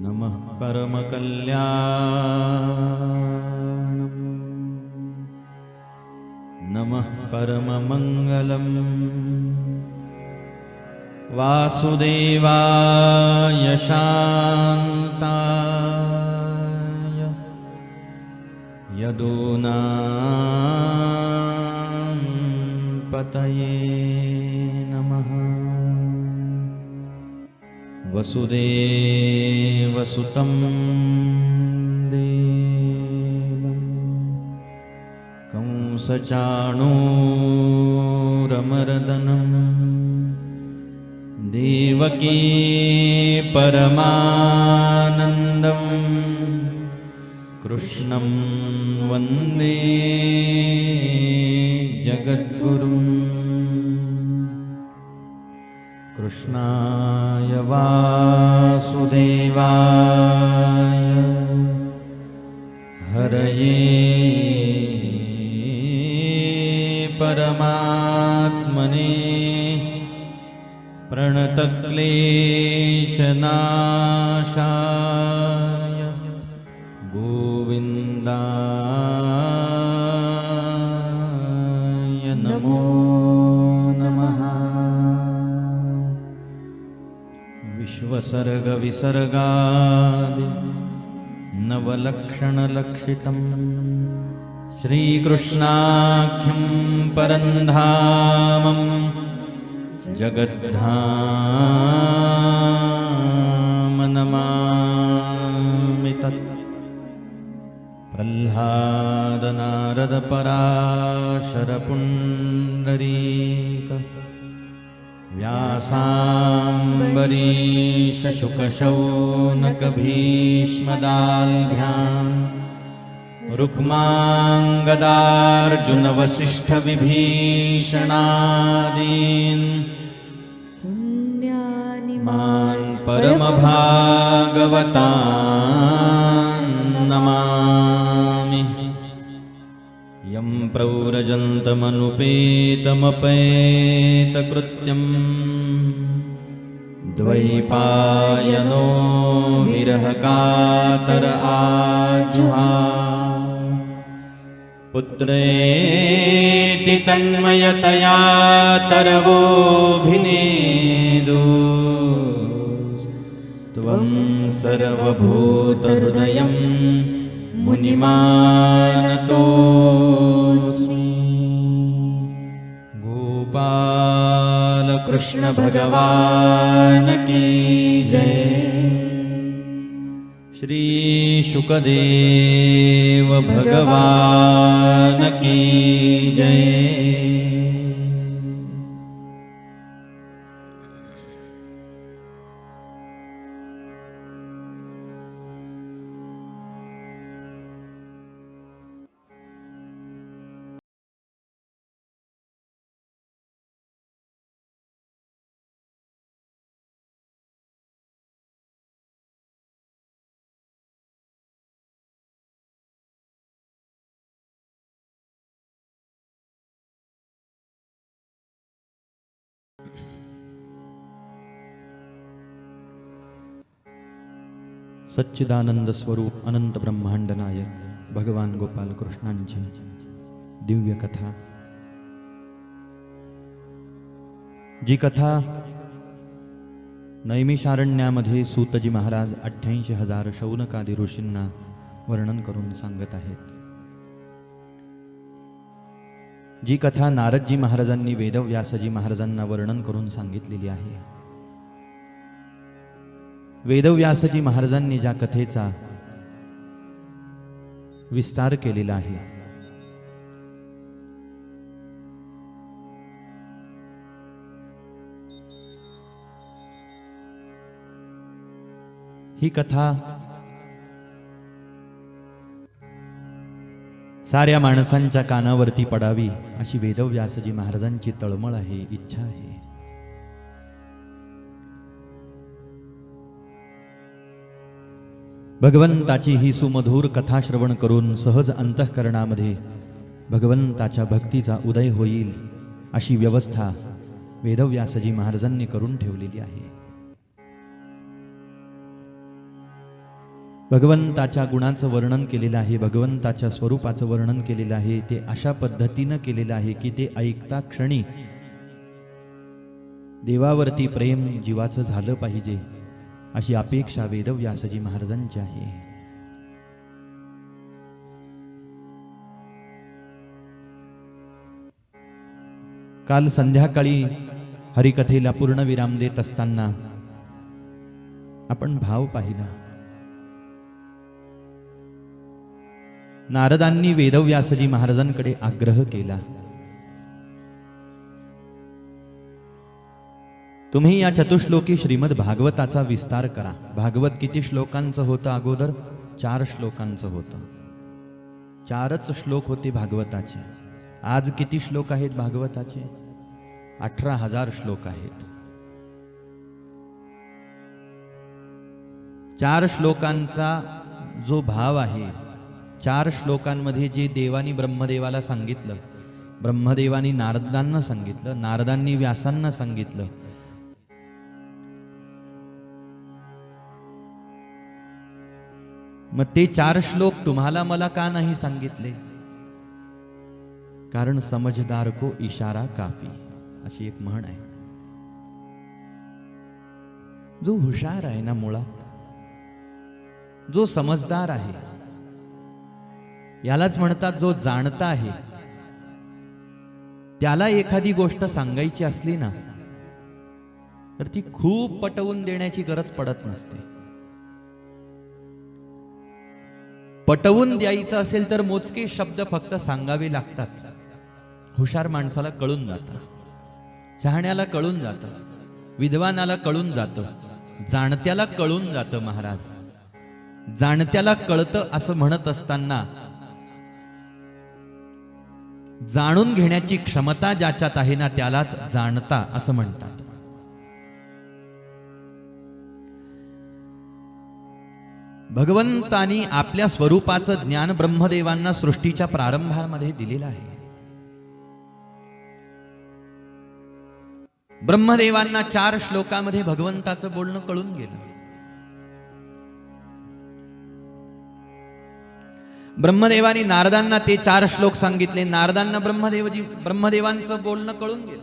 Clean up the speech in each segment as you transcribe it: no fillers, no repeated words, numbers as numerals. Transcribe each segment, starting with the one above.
नमः परमकल्याणं नमः परममङ्गलम् वासुदेवाय शान्ताय यदूनां पतये नमः। वसुदेवसुतं देवं कंसचाणूरमर्दनं देवकी परमानन्दं कृष्णं वन्दे जगद्गुरुम्। कृष्णाय वासुदेवाय हरये परमात्मने प्रणतक्लेशनाशाय गोविन्दाय नमो नमः। विश्वसर्गविसर्गादि नवलक्षणलक्षितं श्रीकृष्णाख्यं परन्धामं जगद्धाम नमामि तत्। प्रह्लादनारदपराशरपुण्डरीक व्यासाम्बरीशशुकशौनकभीष्मदाल्भ्यां रुक्माङ्गदार्जुनवसिष्ठविभीषणादीन् पुण्यानिमान् परमभागवतान् नमामि। यं प्रव्रजन्तमनुपेतमपेतकृत्यं द्वैपायनो विरहकातर आजुहाव पुत्रेति तन्मयतया तरवोऽभिनेदु त्वं सर्वभूतहृदयं मुनिमानतोऽस्मि। गोपालकृष्ण भगवान की जय। श्री शुकदेव भगवान की जय। सच्चिदानंद स्वरूप अनंत ब्रह्मांड नायक भगवान गोपाल कृष्णांची दिव्य कथा। जी कथा नैमिषारण्यामध्ये सूतजी महाराज 88,000 शौनकादी ऋषींना वर्णन करून सांगत आहेत। जी कथा नारदजी महाराजांनी वेदव्यासजी महाराजांना वर्णन करून सांगितलेली आहे। वेदव्यासजी महाराजांनी ज्या कथेचा विस्तार केलेला आहे, ही कथा साऱ्या माणसांच्या कानावरती पडावी अशी वेदव्यासजी महाराजांची तळमळ आहे, इच्छा आहे। भगवंताची ही सुमधुर कथा श्रवण करून सहज अंतःकरणामध्ये भगवंताच्या भक्तीचा उदय होईल अशी व्यवस्था वेदव्यासजी महाराजांनी करून ठेवलेली आहे। भगवंताच्या गुणाचं वर्णन केलेलं आहे, भगवंताच्या स्वरूपाचं वर्णन केलेलं आहे. ते अशा पद्धतीनं केलेलं आहे की ते ऐकता क्षणी देवावरती प्रेम जीवाचं झालं पाहिजे, अशी अपेक्षा वेदव्यासजी महाराजांची आहे. काल संध्याकाळी हरिकथेला पूर्णविराम देत असताना आपण भाव पाहिला. नारदांनी वेदव्यासजी महाराजांकडे आग्रह केला, तुम्ही या चतुश्लोकी श्रीमद भागवताचा विस्तार करा. भागवत किती श्लोकांचं होतं? अगोदर 4 श्लोकांचं होतं. 4च श्लोक होते भागवताचे. आज किती श्लोक आहेत भागवताचे? 18,000 श्लोक आहेत. 4 श्लोकांचा जो भाव आहे, 4 श्लोकांमध्ये जे देवानी ब्रह्मदेवाला सांगितलं, ब्रह्मदेवानी नारदांना सांगितलं, नारदांनी व्यासांना सांगितलं, मग ते 4 श्लोक तुम्हाला मला का नाही सांगितले? कारण समझदार को इशारा काफी, अशी एक म्हण आहे. जो हुशार आहे ना, मुळात जो समजदार आहे, यालाच म्हणतात जो जाणता आहे, त्याला एखादी गोष्ट सांगायची असली ना तर ती खूप पटवून देण्याची गरज पडत नसते. पटवून द्यायचं असेल तर मोजके शब्द फक्त सांगावे लागतात. हुशार माणसाला कळून जातं, शहाण्याला कळून जातं, विद्वानाला कळून जातं, जाणत्याला कळून जातं. महाराज जाणत्याला कळतं असं म्हणत असताना जाणून घेण्याची क्षमता ज्याच्यात आहे ना त्यालाच जाणता असं म्हणतात. भगवंतानी आपल्या स्वरूपाचं ज्ञान ब्रह्मदेवांना सृष्टीच्या प्रारंभामध्ये दिलेलं आहे. ब्रह्मदेवांना 4 श्लोकामध्ये भगवंताचं बोलणं कळून गेलं. ब्रह्मदेवानी नारदांना ते 4 श्लोक सांगितले, नारदांना ब्रह्मदेवांचं बोलणं कळून गेलं.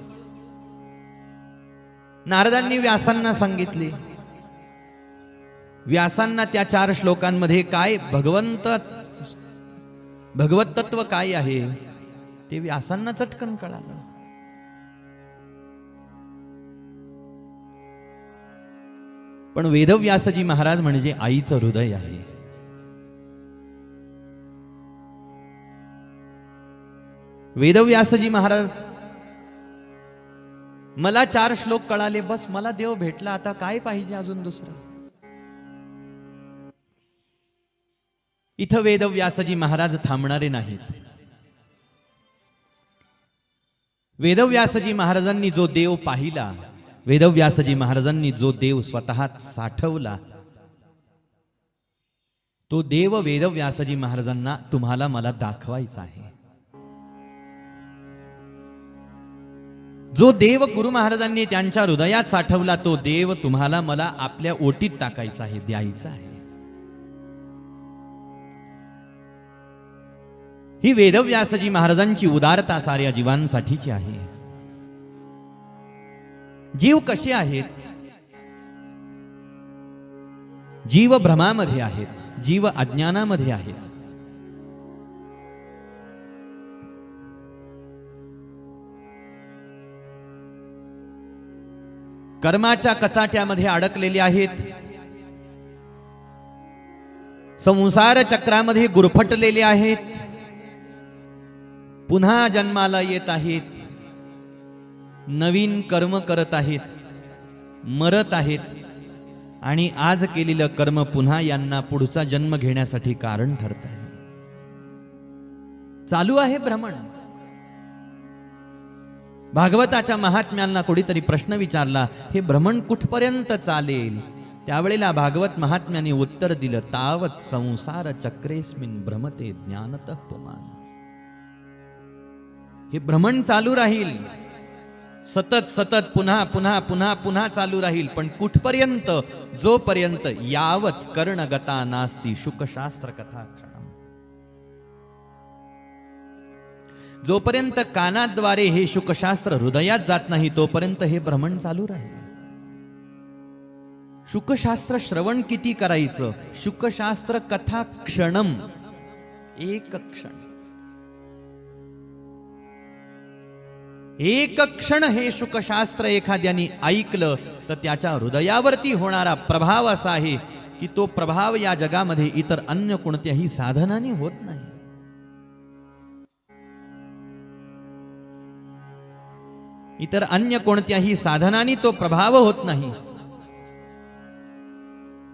नारदांनी व्यासांना सांगितले, व्यासांना त्या 4 श्लोकांमध्ये काय भगवत तत्व काय आहे ते व्यासांना चटकन कळालं. पण वेदव्यासजी महाराज म्हणजे आईचं हृदय आहे. वेदव्यासजी महाराज, मला 4 श्लोक कळाले, बस मला देव भेटला, आता काय पाहिजे अजून दुसरं? इथं वेदव्यासजी महाराज थांबणारे नाहीत. वेदव्यासजी महाराजांनी जो देव पाहिला, वेदव्यासजी महाराजांनी जो देव स्वतःत साठवला, तो देव वेदव्यासजी महाराजांना तुम्हाला मला दाखवायचा आहे. जो देव गुरु महाराजांनी त्यांच्या हृदयात साठवला, तो देव तुम्हाला मला आपल्या ओटीत टाकायचा आहे, द्यायचा आहे. ही वेदव्यासजी महाराजांची उदारता साऱ्या जीवांसाठीची आहे. जीव कसे आहेत? जीव भ्रमामध्ये आहेत, जीव अज्ञानामध्ये आहेत. कर्माच्या कचाट्यामध्ये अडकलेले आहेत, संसार चक्रामध्ये गुरफटलेले आहेत, पुन्हा जन्माला येत आहेत, नवीन कर्म करत आहेत, मरत आहेत, आणि आज केलेलं कर्म पुन्हा यांना पुढचा जन्म घेण्यासाठी कारण ठरत आहे. चालू आहे भ्रमण. भागवताच्या महात्म्यांना कोणीतरी प्रश्न विचारला, हे भ्रमण कुठपर्यंत चालेल? त्यावेळेला भागवत महात्म्याने उत्तर दिलं, तावत संसार चक्रेस्मिन भ्रमते ज्ञानतः पुमान. हे भ्रमण चालू राहील. सतत सतत पुन्हा पुन्हा पुन्हा पुन्हा चालू राहील. पण कुठपर्यंत? जोपर्यंत यावत कर्णगता नास्ती शुकशास्त्र कथा क्षणम. जोपर्यंत कानाद्वारे हे शुकशास्त्र हृदयात जात नाही तोपर्यंत हे भ्रमण चालू राहील. शुकशास्त्र श्रवण किती करायचं? शुकशास्त्र कथा क्षणम, एक क्षण. एक क्षण हे शुकशास्त्र एखाद्याने ऐकलं तर त्याच्या हृदयावरती होणारा प्रभाव असा आहे की तो प्रभाव या जगामध्ये इतर अन्य कोणत्याही साधनाने होत नाही. इतर अन्य कोणत्याही साधनाने तो प्रभाव होत नाही.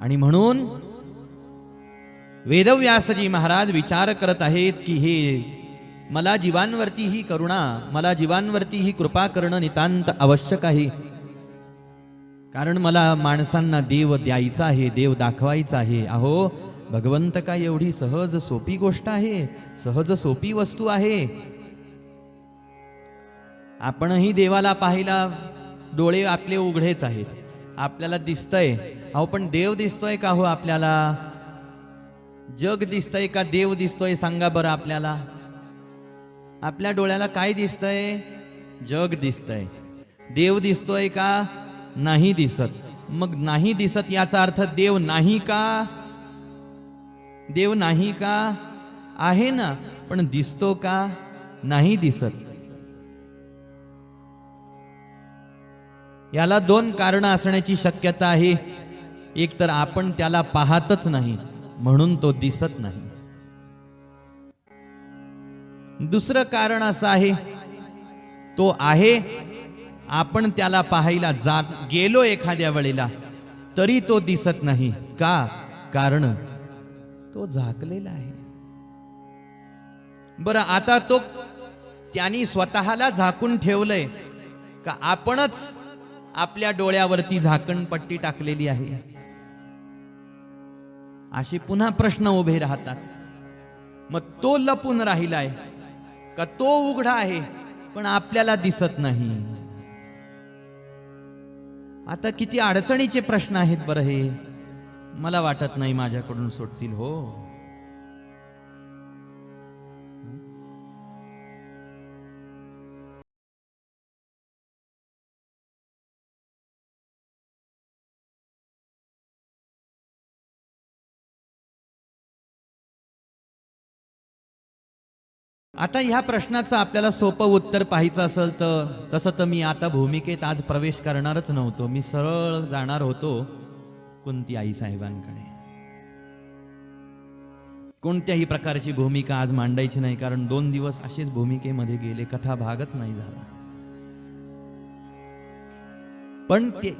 आणि म्हणून वेदव्यासजी महाराज विचार करत आहेत की हे मला जीवांवरती ही करुणा, मला जीवांवरती ही कृपा करणं नितांत आवश्यक आहे. कारण मला माणसांना देव द्यायचा आहे, देव दाखवायचा आहे. अहो भगवंत का एवढी सहज सोपी गोष्ट आहे, सहज सोपी वस्तू आहे. आपणही देवाला पाहिला, डोळे आपले उघडेच आहेत, आपल्याला दिसतंय. अहो पण देव दिसतोय का हो आपल्याला? जग दिसतंय का देव दिसतोय? सांगा बरं आपल्याला. आपल्या डोळ्याला काय दिसतंय? जग दिसतंय. देव दिसतोय का? नाही दिसत. मग नाही दिसत याचा अर्थ देव नाही का? देव नाही का? आहे ना, पण दिसतो का? नाही दिसत. याला दोन कारण असण्याची शक्यता आहे. एक तर आपण त्याला पाहतच नाही म्हणून तो दिसत नाही. दुसरं कारण असं आहे, तो आहे, आपण त्याला पाहायला गेलो एखाद्या वेळेला तरी तो दिसत नाही. का? कारण तो झाकलेला आहे. बरं आता तो त्यांनी स्वतःला झाकून ठेवलंय का आपणच आपल्या डोळ्यावरती झाकणपट्टी टाकलेली आहे? असे पुन्हा प्रश्न उभे राहतात. मग तो लपून राहिलाय का तो उघडा आहे पण आपल्याला दिसत नाही? आता किती अडचणीचे प्रश्न आहेत बरं हे. मला वाटत नाही माझ्याकडून सुटतील हो. आता ह्या प्रश्नाचं आपल्याला सोपं उत्तर पाहायचं असेल तर तसं तर मी आता भूमिकेत आज प्रवेश करणारच नव्हतो. मी सरळ जाणार होतो कुंती आई साहेबांकडे. कोणत्याही प्रकारची भूमिका आज मांडायची नाही, कारण 2 दिवस असेच भूमिकेमध्ये गेले, कथा भागत नाही झाला. पण ते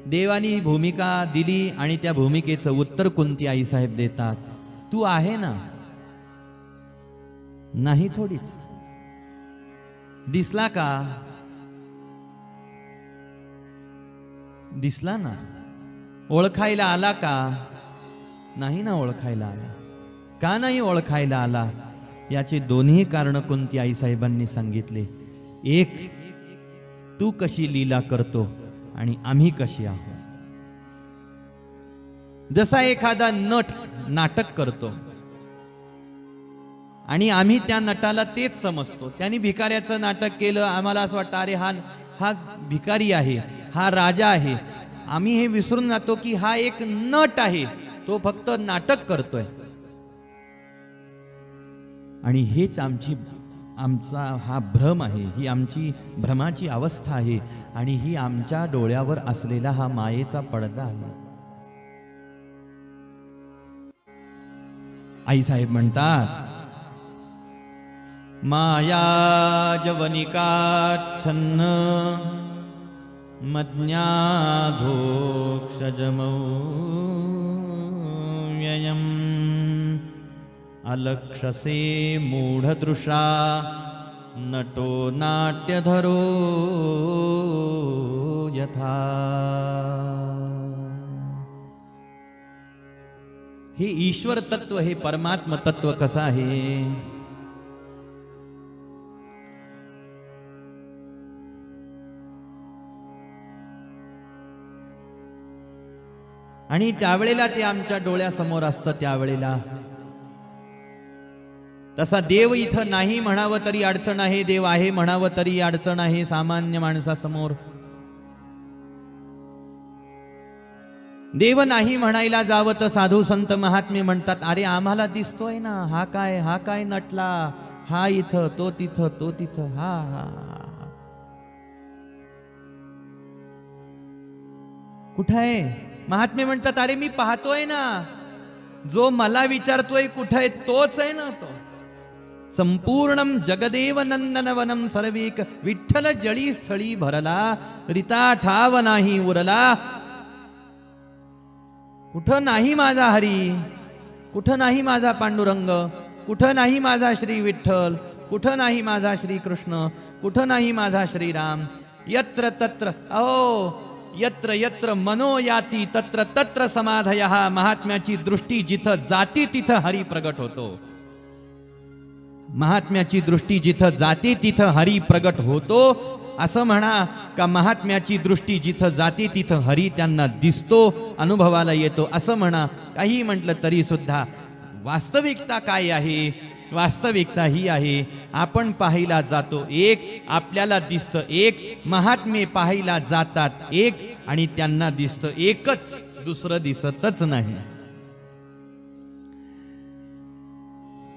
देवानी भूमिका दिली आणि त्या भूमिकेचं उत्तर कुंती आई साहेब देतात, तू आहे ना? नाही थोडीच. दिसला का? दिसला ना. ओळखायला आला का? नाही ना ओळखायला आला. का नाही ओळखायला आला? याचे दोन्ही कारण कुंती आई साहेबांनी सांगितले. एक, तू कशी लीला करतो आणि आम्ही कशी आहोत. जसा एखादा नट नाटक करतो आणि आम्ही त्या नटाला तेच समजतो. त्यांनी भिकाऱ्याचं नाटक केलं, आम्हाला असं वाटतं अरे हा भिकारी आहे, हा राजा आहे. आम्ही हे विसरून जातो की हा एक नट आहे, तो फक्त नाटक करतोय. आणि हेच आमचा हा भ्रम आहे, ही आमची भ्रमाची अवस्था आहे आणि ही आमच्या डोळ्यावर असलेला हा मायेचा पडदा आहे. आई साहेब म्हणतात, माया जवनिकाच्छन्न मज्ञाधोक्षजमौव्ययम् अलक्षसे मूढदृशा नटो नाट्यधरो यथा. हे ईश्वर तत्व, हे परमात्म तत्व कसं आहे? आणि त्यावेळेला ते आमच्या डोळ्यासमोर असतं. त्यावेळेला तसा देव इथं नाही म्हणावं तरी अडचण आहे, देव आहे म्हणावं तरी अडचण आहे सामान्य माणसासमोर. देव नाही म्हणायला जावं तर साधू संत महात्मे म्हणतात, अरे आम्हाला दिसतोय ना, हा काय नटला, हा इथं तो तिथं, तो तिथं, हा हा कुठं आहे? महात्मे म्हणतात, अरे मी पाहतोय ना, जो मला विचारतोय कुठं आहे तोच आहे ना तो. संपूर्णम जगदेव नंदनवनम सर्वेक विठ्ठल जळी स्थळी भरला, रिता ठाव नाही उरला. कुठं नाही माझा हरी, कुठं नाही माझा पांडुरंग, कुठं नाही माझा श्री विठ्ठल, कुठं नाही माझा श्री कृष्ण, कुठं नाही माझा श्रीराम. यत्र तत्र यत्र यत्र मनो याती तत्र तत्र समाधयः. महात्म्याची दृष्टी जिथं जाती तिथं हरी प्रगट होतो. महात्म्याची दृष्टी जिथं जाते तिथं हरी प्रगट होतो. असं म्हणा का महात्म्याची दृष्टी जिथं जाते तिथं हरी त्यांना दिसतो, अनुभवाला येतो असं म्हणा. काही म्हटलं तरी सुद्धा वास्तविकता काय आहे? वास्तविकता ही आहे, आपण पाहायला जातो एक, आपल्याला दिसतं एक, महात्मे पाहायला जातात एक आणि त्यांना दिसतं एकच, दुसरं दिसतच नाही.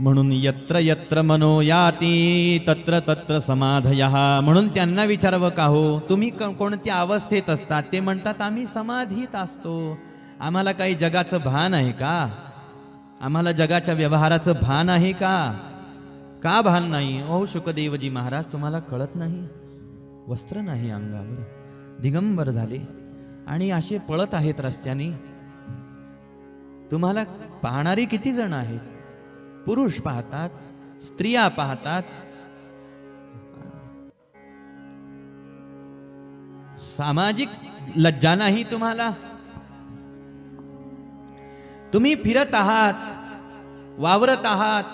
म्हणून यत्र यत्र मनो याती तत्र तत्र समाधयः. म्हणून त्यांना विचारावं का हो, तुम्ही कोणत्या अवस्थेत असतात? ते म्हणतात आम्ही समाधीत असतो. आम्हाला काही जगाचं भान आहे का? आम्हाला जगाच्या व्यवहाराचं भान आहे का? का भान नाही? ओ शुकदेवजी महाराज, तुम्हाला कळत नाही? वस्त्र नाही अंगावर, दिगंबर झाले आणि असे पळत आहेत रस्त्याने. तुम्हाला पाहणारे किती जण आहेत? पुरुष पाहतात, स्त्रिया पाहतात, सामाजिक लज्जा नाही तुम्हाला? तुम्ही फिरत आहात, वावरत आहात,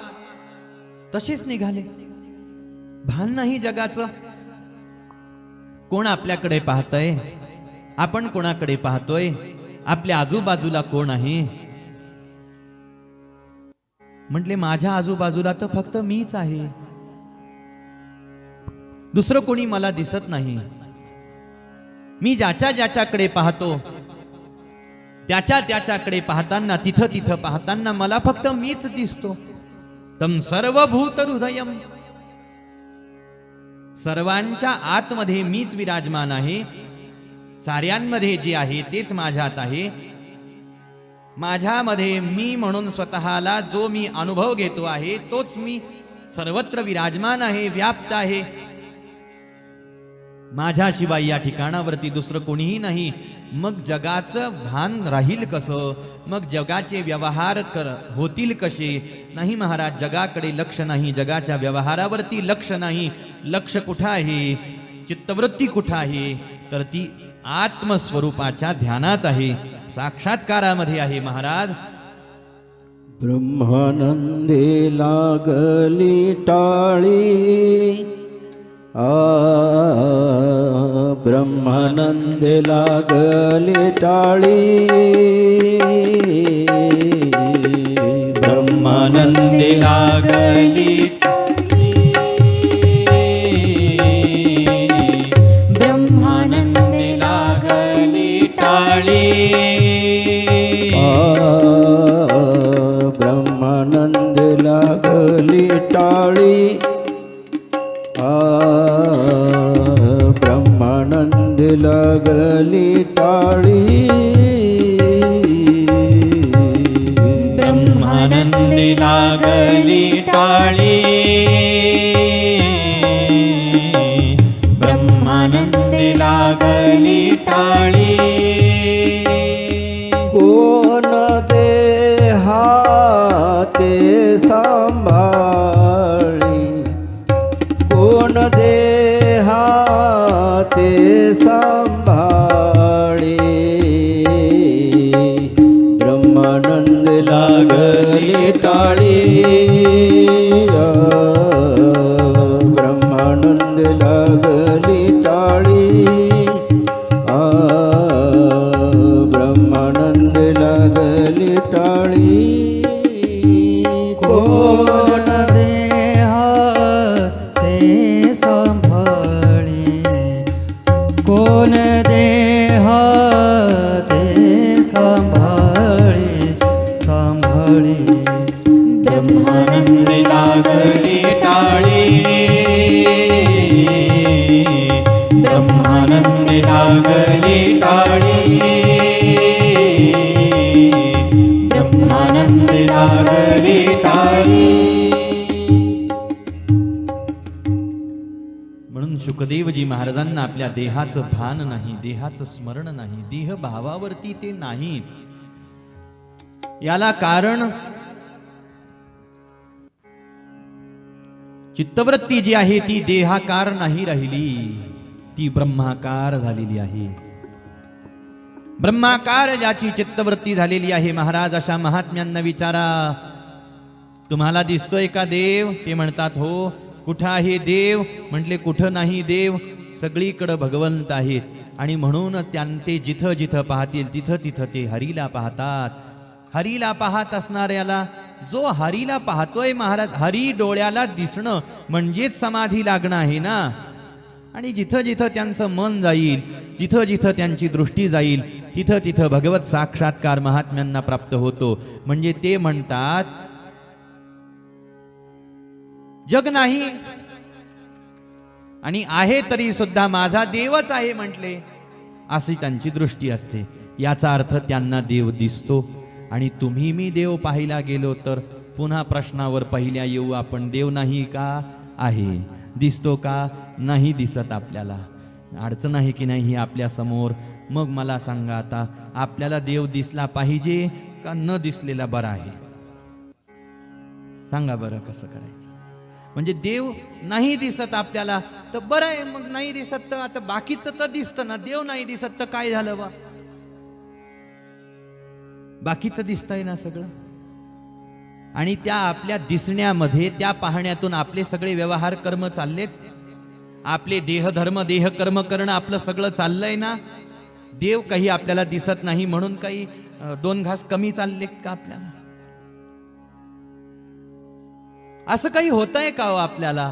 तसेच निघाले, भान नाही जगाचं. कोण आपल्याकडे पाहतय? आपण कोणाकडे पाहतोय? आपल्या आजूबाजूला कोण आहे? म्हटले माझ्या आजूबाजूला तर फक्त मीच आहे, दुसरं कोणी मला दिसत नाही. मी ज्याच्याकडे पाहतो त्याच्याकडे पाहताना, तिथं पाहताना मला फक्त मीच दिसतो. तम सर्वभूत हृदयम, सर्वांच्या आतमध्ये मीच विराजमान आहे. साऱ्यांमध्ये जे आहे तेच माझ्यात आहे. माझ्यामध्ये मी म्हणून स्वतःला जो मी अनुभव घेतो आहे तोच मी सर्वत्र विराजमान आहे, व्याप्त आहे. माझ्याशिवाय या ठिकाणावरती दुसरं कोणीही नाही. मग जगाचं भान राहील कसं? मग जगाचे व्यवहार होतील कसे? नाही महाराज, जगाकडे लक्ष नाही, जगाच्या व्यवहारावरती लक्ष नाही. लक्ष कुठं आहे? चित्तवृत्ती कुठं आहे? तर ती आत्मस्वरूपाच्या ध्यानात आहे, साक्षात्कारामध्ये आहे. महाराज, ब्रह्मानंदे लागली टाळी, ब्रह्मानंदे लागली टाळी, ब्रह्मानंदे लागली, ब्रह्मानंदे लागली टाळी, ब्रह्मानंदे लागली टाळी, ब्रह्मानंदे लागली टाळी, ब्रह्मानंदे लागली टाळी, ब्रह्मानंदे लागली टाळी. कोण देहाते सांभाळी, कोण देहाते सांभाळी, ब्रह्मानंद लागली टाळी, महाराजांना आपल्या देहाचं भान नाही, देहाचं स्मरण नाही, देह भावावरती ते नाही. याला कारण चित्तवृत्ती जी आहे ती देहाकार नाही राहिली, ती ब्रह्माकार झालेली आहे. ब्रह्माकार ज्याची चित्तवृत्ती झालेली आहे, महाराज अशा महात्म्यांना विचारा, तुम्हाला दिसतोय का देव? ते म्हणतात हो. कुठं आहे देव? म्हटले कुठं नाही देव, सगळीकडे भगवंत आहेत. आणि म्हणून ते जिथं जिथं पाहतील तिथं तिथं ते हरीला पाहतात. हरीला पाहत असणाऱ्याला, जो हरीला पाहतोय महाराज, हरी डोळ्याला दिसणं म्हणजेच समाधी लागणं आहे ना. आणि जिथं जिथं त्यांचं मन जाईल, जिथं जिथं त्यांची दृष्टी जाईल, तिथं तिथं भगवत साक्षात्कार महात्म्यांना प्राप्त होतो. म्हणजे ते म्हणतात जग नाही आणि आहे तरी सुद्धा माझा देवच आहे म्हटले, अशी त्यांची दृष्टी असते. याचा अर्थ त्यांना देव दिसतो. आणि तुम्ही मी देव पाहायला गेलो तर पुन्हा प्रश्नावर पहिल्या येऊ आपण, देव नाही का? आहे. दिसतो का? नाही दिसत. आपल्याला अडचण आहे की नाही ही आपल्या समोर. मग मला सांगा आता, आपल्याला देव दिसला पाहिजे का न दिसलेला बरा आहे? सांगा बरं कसं करायचं. म्हणजे देव नाही दिसत आपल्याला तर बरं आहे, मग नाही दिसत तर आता बाकीचं तर दिसतं ना. देव नाही दिसत तर काय झालं बा? बाकीचं दिसतंय ना सगळं. आणि त्या आपल्या दिसण्यामध्ये, त्या पाहण्यातून आपले सगळे व्यवहार कर्म चाललेत. आपले देहधर्म देह कर्म करणं आपलं सगळं चाललंय ना. देव काही आपल्याला दिसत नाही म्हणून काही 2 घास कमी चाललेत का आपल्याला? असं काही होतंय का हो आपल्याला?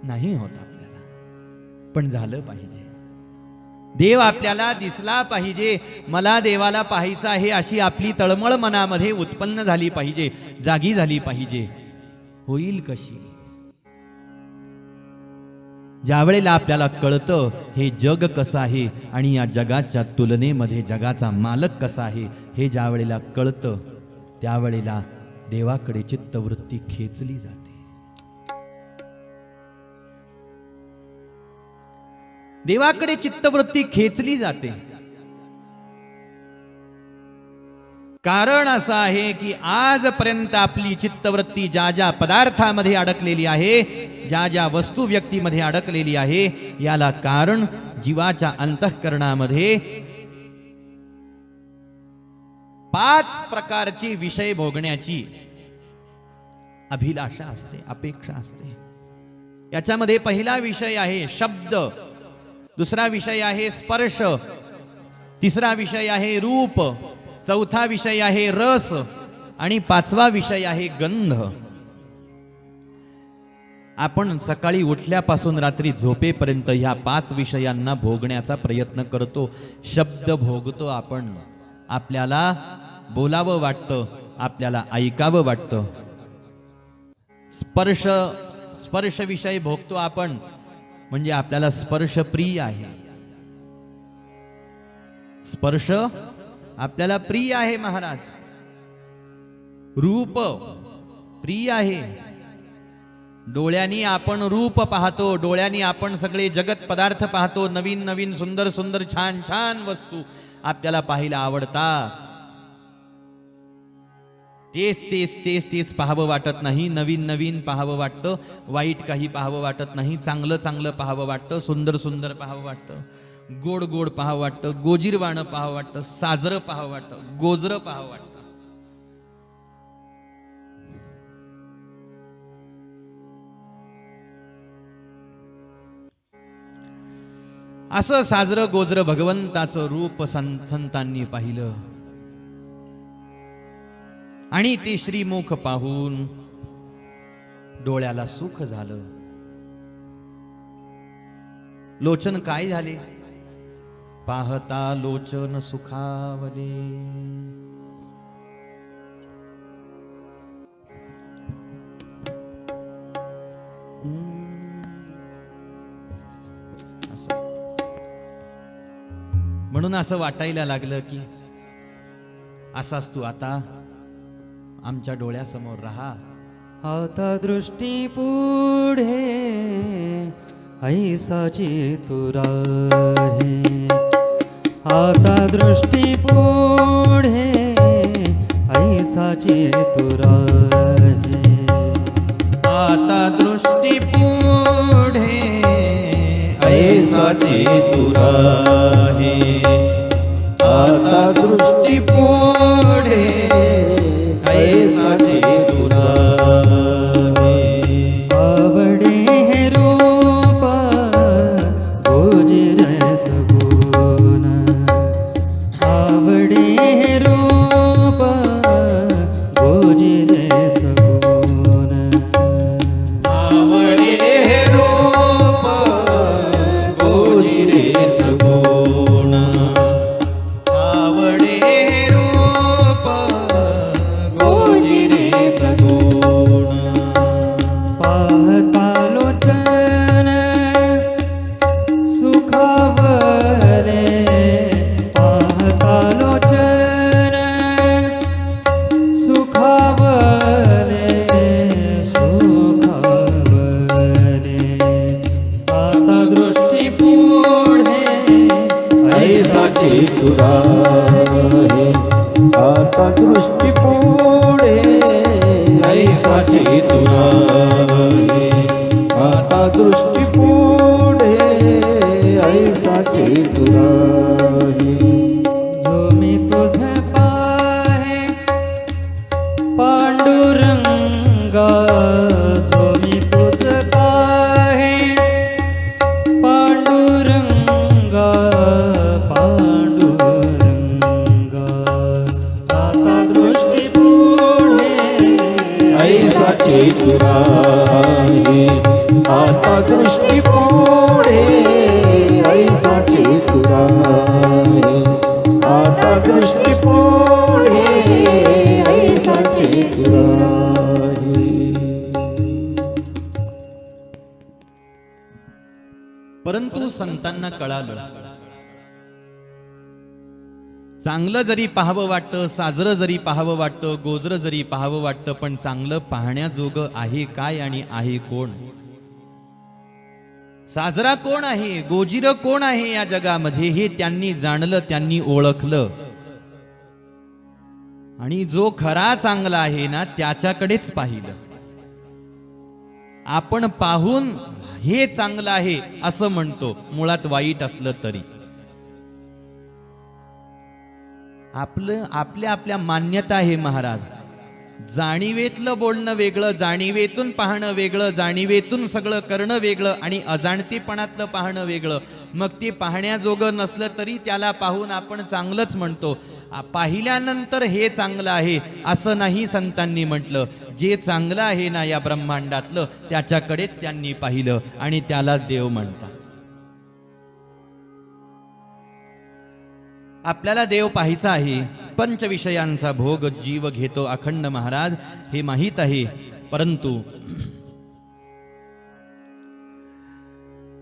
नाही होत आपल्याला. पण झालं पाहिजे. देव आपल्याला दिसला पाहिजे. मला देवाला पाहायचं आहे अशी आपली तळमळ मनामध्ये उत्पन्न झाली पाहिजे, जागी झाली पाहिजे. होईल कशी? ज्या वेळेला आपल्याला कळतं हे जग कसं आहे आणि या जगाच्या तुलनेमध्ये जगाचा मालक कसा आहे, हे ज्या वेळेला कळतं त्यावेळेला देवाकडे चित्तवृत्ती खेचली जाते. देवाकडे चित्तवृत्ती खेचली जाते. कारण असं आहे की आजपर्यंत आपली चित्तवृत्ती ज्या ज्या पदार्थामध्ये अडकलेली आहे, ज्या ज्या वस्तू व्यक्तीमध्ये अडकलेली आहे, याला कारण जीवाच्या अंतःकरणामध्ये 5 प्रकारची विषय भोगण्याची अभिलाषा असते, अपेक्षा असते. याच्यामध्ये पहिला विषय आहे शब्द, दुसरा विषय आहे स्पर्श, तिसरा विषय आहे रूप, चौथा विषय आहे रस आणि 5वा विषय आहे गंध. आपण सकाळी उठल्यापासून रात्री झोपेपर्यंत ह्या 5 विषयांना भोगण्याचा प्रयत्न करतो. शब्द भोगतो आपण, आपल्याला बोलावं वाटतं, आपल्याला ऐकावं वाटतं. स्पर्श विषय भोगतो आपण, म्हणजे आपल्याला स्पर्श प्रिय आहे. स्पर्श आपल्याला प्रिय आहे महाराज. रूप प्रिय आहे. डोळ्यांनी आपण रूप पाहतो, डोळ्यांनी आपण सगळे जगत पदार्थ पाहतो. नवीन नवीन सुंदर सुंदर छान छान वस्तू आपल्याला पाहायला आवडतात. तेच तेच तेच तेच पाहावं वाटत नाही. नवीन नवीन पाहावं वाटतं. वाईट काही पाहावं वाटत नाही. चांगलं चांगलं पाहावं वाटतं. सुंदर सुंदर पाहावं वाटतं. गोड गोड पाहावं वाटतं. गोजीरवाणं पाहावं वाटतं. साजरं पाहावं वाटतं. गोजरं पाहावं वाटतं. असं साजरं गोजरं भगवंताचं रूप संतांनी पाहिलं आणि ते श्रीमुख पाहून डोळ्याला सुख झालं. लोचन काय झाले? पाहता लोचन सुखावले. म्हणून असं वाटायला लागलं की असाच तू आता आमच्या डोळ्यासमोर राहा. आता दृष्टी पुढे ऐसा चेतुरा है आता दृष्टी पुढे ऐसा चेतुरा है आता दृष्टी पुढे ऐसा चेतुरा है आता दृष्टी पुढे ऐसा चेतुरा है आवडे हे रूप गोजिर सगुण आवडे हे रूप गोजिर सगुण आवडे हे रूप गोजिरे सगुण आवडे हे रूप गोजिरे सगुण पाहता लोचन सुखावले पाहता लोचन सुखावले सुखावले आता दृष्टी पुढे ऐसा चेतुरा है आता दृष्टी पुढे ऐसा चेतुरा है आता दृष्टी पुढे ऐसा चेतुरा है जो मी तुझ पाहे पांडुरंगा जो मी तुझ पाहे पांडुरंगा पांडुरंगा आता दृष्टी पुढे ऐसा चेतुरा है आता दृष्टी पुढे ऐसा चेतुरा है आता दृष्टी पुढे ऐसा चेतुरा है परंतु संतांना कळालं चांगलं जरी पाहावं वाटतं साजरं जरी पाहावं वाटतं गोजरं जरी पाहावं वाटतं पण चांगलं पाहण्याजोगं आहे काय आणि आहे कोण साजरा कोण आहे गोजिरं कोण आहे या जगामध्ये हे त्यांनी जाणलं त्यांनी ओळखलं आणि जो खरा चांगला आहे ना त्याच्याकडेच पाहिलं आपण पाहून हे चांगलं आहे असं म्हणतो मुळात वाईट असलं तरी आपल्या आपल्या मान्यता आहे महाराज जाणीवेतलं बोलणं वेगळं जाणीवेतून पाहणं वेगळं जाणीवेतून सगळं करणं वेगळं आणि अजाणतेपणातलं पाहणं वेगळं मग ते पाहण्याजोगं नसलं तरी त्याला पाहून आपण चांगलंच म्हणतो पाहिल्यानंतर हे चांगलं आहे असं नाही संतांनी म्हटलं जे चांगलं आहे ना या ब्रह्मांडातलं त्याच्याकडेच त्यांनी पाहिलं आणि त्यालाच देव म्हणतात आपल्याला देव पाहायचा आहे पंचविषयांचा भोग जीव घेतो अखंड महाराज हे माहीत आहे परंतु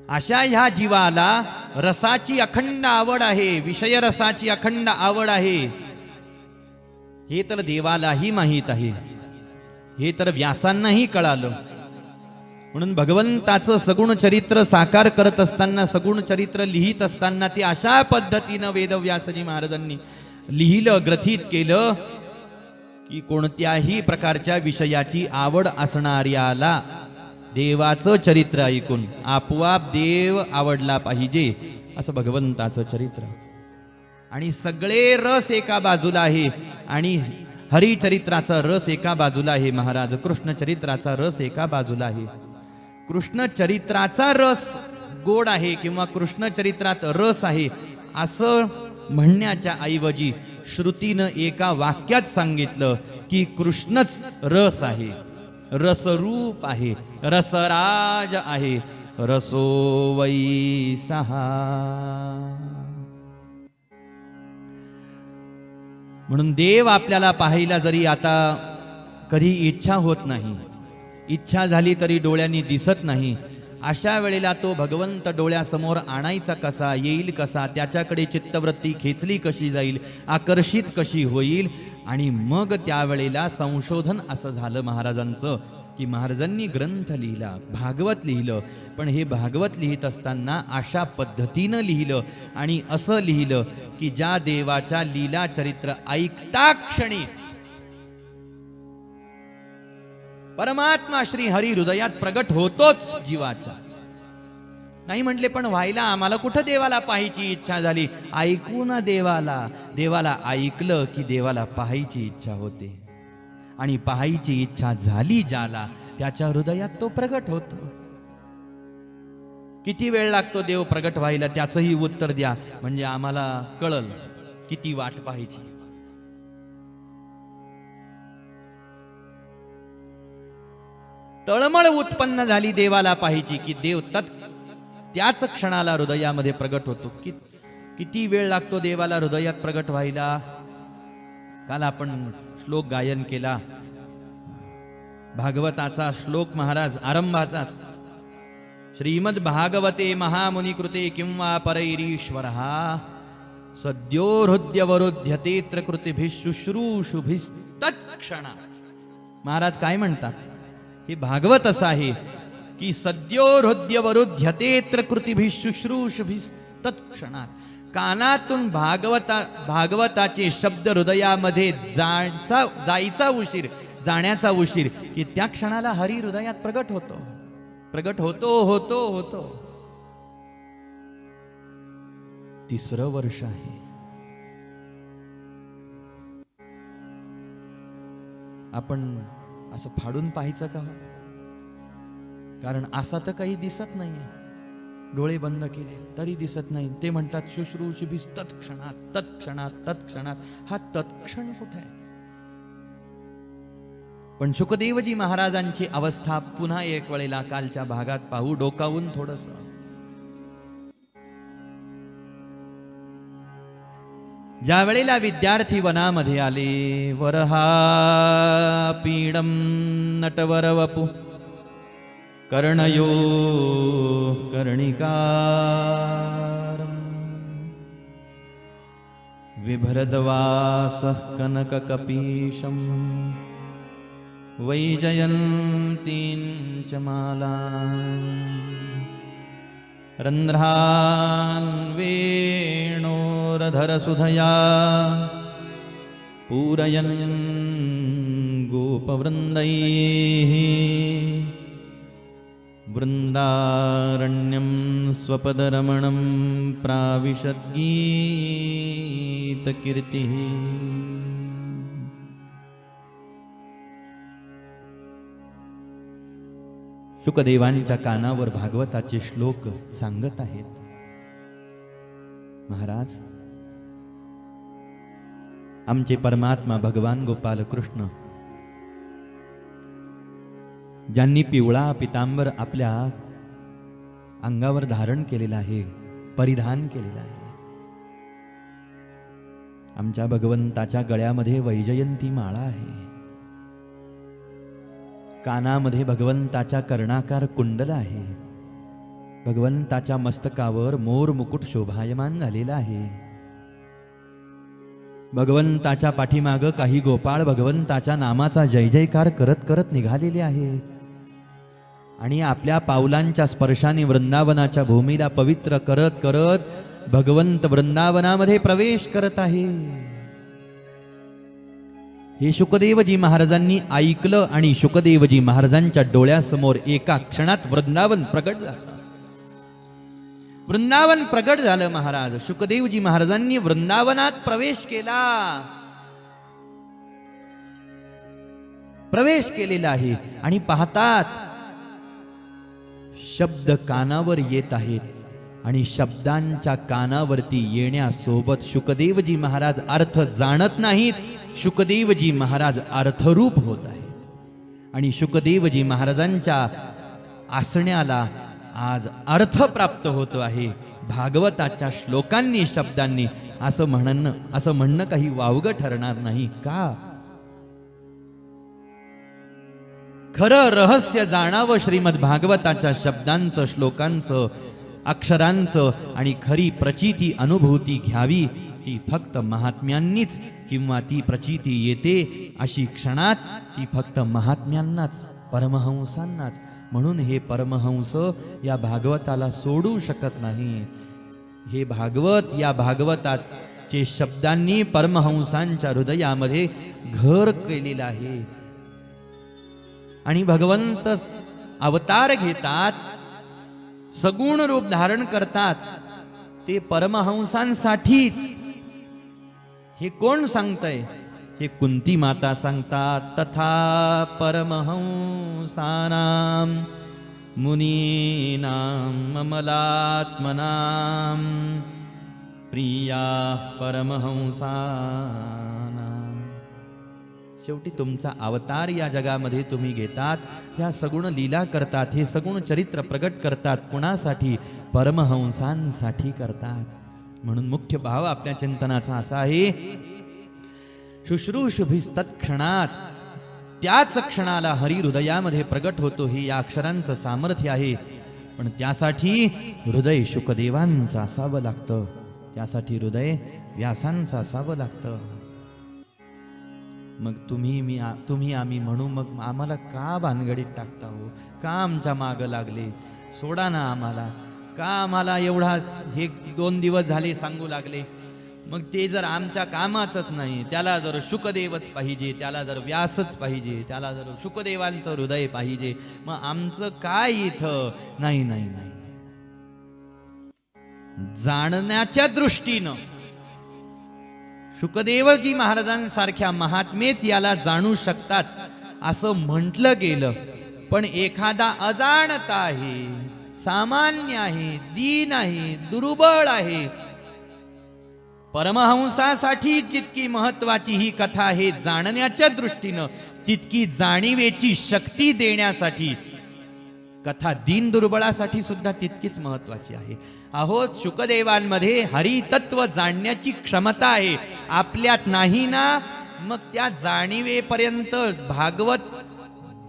अशा ह्या जीवाला रसाची अखंड आवड आहे विषय रसाची अखंड आवड आहे हे तर देवालाही माहीत आहे हे तर व्यासांनाही कळालं म्हणून भगवंताचं सगुण चरित्र साकार करत असताना सगुण चरित्र लिहित असताना ते अशा पद्धतीनं वेदव्यासजी महाराजांनी लिहिलं ग्रथित केलं की कोणत्याही प्रकारच्या विषयाची आवड असणाऱ्याला देवाचं चरित्र ऐकून आपोआप देव आवडला पाहिजे असं भगवंताचं चरित्र आणि सगळे रस एका बाजूला आहे आणि हरिचरित्राचा रस एका बाजूला आहे महाराज कृष्ण चरित्राचा रस एका बाजूला आहे कृष्ण चरित्राचा रस गोड आहे किंवा कृष्ण चरित्रात रस आहे असं म्हणण्याच्या ऐवजी श्रुतीनं एका वाक्यात सांगितलं की कृष्णच रस आहे रसरूप आहे रसराज आहे रसो वै सहा म्हणून देव आपल्याला पाहायला जरी आता कधी इच्छा होत नाही इच्छा झाली तरी डोळ्यांनी दिसत नाही अशा वेळेला तो भगवंत डोळ्यासमोर आणायचा कसा येईल कसा त्याच्याकडे चित्तवृत्ती खेचली कशी जाईल आकर्षित कशी होईल आणि मग त्यावेळेला संशोधन असं झालं महाराजांचं की महाराजांनी ग्रंथ लिहिला, भागवत लिहिलं, पण हे भागवत लिहित असताना अशा पद्धतीनं लिहिलं आणि असं लिहिलं की ज्या देवाच्या लीला चरित्र ऐकता क्षणी परमात्मा श्री हरी हृदयात प्रगट होतोच जीवाचा. नाही म्हटले पण व्हायला आम्हाला कुठं देवाला पाहायची इच्छा झाली. ऐकू ना देवाला, देवाला ऐकलं की देवाला पाहायची इच्छा होते आणि पाहायची इच्छा झाली ज्याला त्याच्या हृदयात तो प्रगट होतो. किती वेळ लागतो देव प्रगट व्हायला त्याचंही उत्तर द्या, म्हणजे आम्हाला कळल किती वाट पाहायची. तळमळ उत्पन्न झाली देवाला पाहायची की देव त्याच क्षणाला हृदयामध्ये प्रगट होतो. किती वेळ लागतो देवाला हृदयात प्रगट व्हायला. काल आपण श्लोक गायन केला, भागवताचा श्लोक महाराज आरंभाचाच. श्रीमद भागवते महामुनी कृते किंवा परैरीश्वर सद्यो हृद्यवरुध्यतेत्र कृतिभिः शुश्रूषुभिस्तत्क्षणा. महाराज काय म्हणतात, हे भागवत असं आहे की सद्यो हृद्यवरुध्यतेत्र कृतिभिः शुश्रूषुभिस्तत्क्षणा. कानातून भागवताचे शब्द हृदयामध्ये जायचा उशीर, जाण्याचा उशीर की त्या क्षणाला हरी हृदयात प्रगट होतो, प्रगट होतो होतो होतो. तिसरं वर्ष आहे. आपण असं फाडून पाहायचं का? कारण असा तर काही दिसत नाहीये. डोळे बंद केले तरी दिसत नाही. ते म्हणतात शुश्रूषुभिः तत्क्षणात तत्क्षणात तत्क्षणात. हा तत्क्षण कुठे आहे? पण शुकदेवजी महाराजांची अवस्था पुन्हा एक वेळेला कालच्या भागात पाहू, डोकावून थोडस. ज्या वेळेला विद्यार्थी वनामध्ये आले, वरहा पीडम नटवर वपु कर्णयो कर्णिकारं विभरद्वासः कनककपीशं वैजयन्तीं च मालां रन्ध्रान् वेणोरधरसुधया पूरयन् गोपवृन्दैः वृन्दारण्यं स्वपदरमणं प्राविशद्गीतकीर्तिः. शुकदेवांच्या कानावर भागवताचे श्लोक सांगत आहेत. महाराज, आमचे परमात्मा भगवान गोपाल कृष्ण ज्यांनी पिवळा पितांबर आपल्या अंगावर धारण केलेला आहे, परिधान केलेला आहे, आमच्या भगवंताच्या गळ्यामध्ये वैजयंती माळा आहे, कानामध्ये भगवंताच्या कर्णाकार कुंडल आहे, भगवंताच्या मस्तकावर मोर मुकुट शोभायमान झालेला आहे, भगवंताच्या पाठीमाग काही गोपाळ भगवंताच्या नामाचा जय जयकार करत करत निघालेले आहेत आणि आपल्या पावलांच्या स्पर्शाने वृंदावनाच्या भूमीला पवित्र करत करत भगवंत वृंदावनामध्ये प्रवेश करत आहे. हे शुकदेवजी महाराजांनी ऐकलं आणि शुकदेवजी महाराजांच्या डोळ्यासमोर एका क्षणात वृंदावन प्रगट झालं. वृंदावन प्रगट झालं. महाराज शुकदेवजी महाराजांनी वृंदावनात प्रवेश केला, प्रवेश केलेला आहे आणि पाहतात शब्द कानावर येत आहेत आणि शब्दांच्या कानावरती येण्यासोबत शुकदेवजी महाराज अर्थ जाणत नाहीत, शुकदेवजी महाराज अर्थरूप होत आहेत आणि शुकदेवजी महाराजांच्या आसण्याला आज अर्थ प्राप्त होतो आहे. भागवताच्या श्लोकांनी शब्दांनी असं म्हणणं काही वावगं ठरणार नाही का? खरं रहस्य जाणावं श्रीमद भागवताच्या शब्दांचं, श्लोकांचं, अक्षरांचं आणि खरी प्रचिती अनुभूती घ्यावी ती फक्त महात्म्यांनीच, किंवा ती प्रचिती येते अशी क्षणात ती फक्त महात्म्यांनाच परमहंसांनाच. म्हणून हे परमहंस या भागवताला सोडू शकत नाही. हे भागवत, या भागवताचे शब्दांनी परमहंसांच्या हृदयामध्ये घर केलेलं आहे. आणि भगवंत अवतार घेतात, सगुण रूप धारण करतात, ते परमहंसांसाठीच. हे कोण सांगतंय? हे कुंती माता सांगतात. तथा परमहंसानां मुनीनां ममलात्मनां प्रिया परमहंसानां. शेवटी तुमचा अवतार या जगामध्ये तुम्ही घेतात, ह्या सगुण लीला करतात, हे सगुण चरित्र प्रगट करतात. कुणासाठी? परमहंसांसाठी करतात. म्हणून मुख्य भाव आपल्या चिंतनाचा असा आहे, शुश्रूषुभिस्तत्क्षणात, त्याच क्षणाला हरी हृदयामध्ये प्रगट होतो. हे या अक्षरांचं सामर्थ्य आहे. पण त्यासाठी हृदय शुकदेवांचं असावं लागतं, त्यासाठी हृदय व्यासांचं असावं लागतं. मग तुम्ही आम्ही म्हणू, मग आम्हाला का भानगडीत टाकता हो? का आमच्या मागं लागले? सोडा ना आम्हाला. का आम्हाला एवढा हे 2 दिवस झाले सांगू लागले? मग ते जर आमच्या कामाचंच नाही, त्याला जर शुकदेवच पाहिजे, त्याला जर व्यासच पाहिजे, त्याला जर शुकदेवांचं हृदय पाहिजे, मग आमचं काय इथं? नाही नाही नाही. जाणण्याच्या दृष्टीनं शुकदेवजी महाराजांसारख्या महात्मेच याला जाणू शकतात असं म्हटलं गेलं. पण एखादा अजाणत आहे, सामान्य आहे, दीन आहे, दुर्बळ आहे, परमहंसासाठी जितकी महत्वाची ही कथा आहे, जाणण्याच्या दृष्टीनं तितकी जाणीवेची शक्ती देण्यासाठी कथा दीन दुर्बळासाठी सुद्धा तितकीच महत्वाची आहे. अहो, शुकदेवांमध्ये हरितत्व जाणण्याची क्षमता आहे, आपल्यात नाही ना. मग त्या जाणीवेपर्यंत भागवत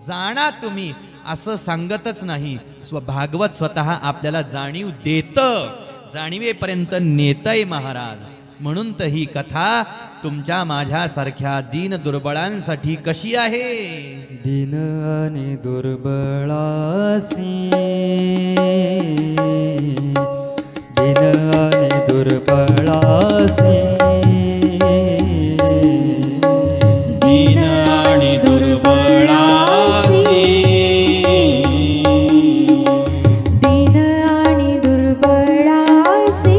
जाणा तुम्ही असं सांगतच नाही. भागवत स्वतः आपल्याला जाणीव देतं, जाणीवेपर्यंत नेतय महाराज. म्हणून तर ही कथा तुमच्या माझ्यासारख्या दीन दुर्बळांसाठी कशी आहे? दीन आणि दुर्बळासी, दीन आणि दुर्बळासी, दीन आणि दुर्बळासी, दीन आणि दुर्बळासी,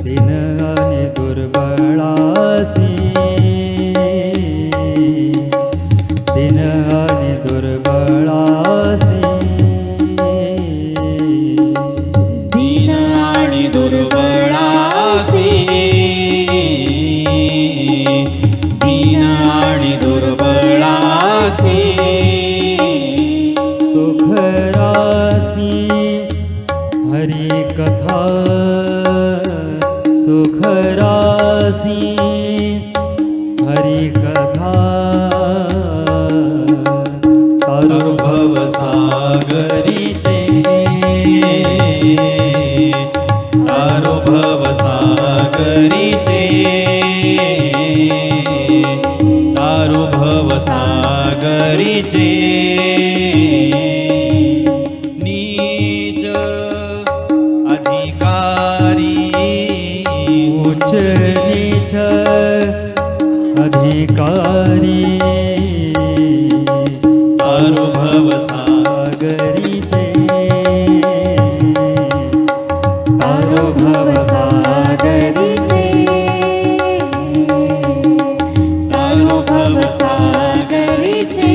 दीन आणि दुर्बळासी, दीन आणि दुर्बळासी, दीन आणि दुर्बळासी, दीन आणि दुर्बळासी, सुखरासी हरि कथा, सुखरासी हरि कथा, अनुभव सागरीचे, अनुभव सागरीचे, अनुभव सागरीचे, नीच अधिकारी, उच्च नीच अधिकारी, अनुभव सागरीचे, अनुभव सागरीचे, अनुभव सागरीचे.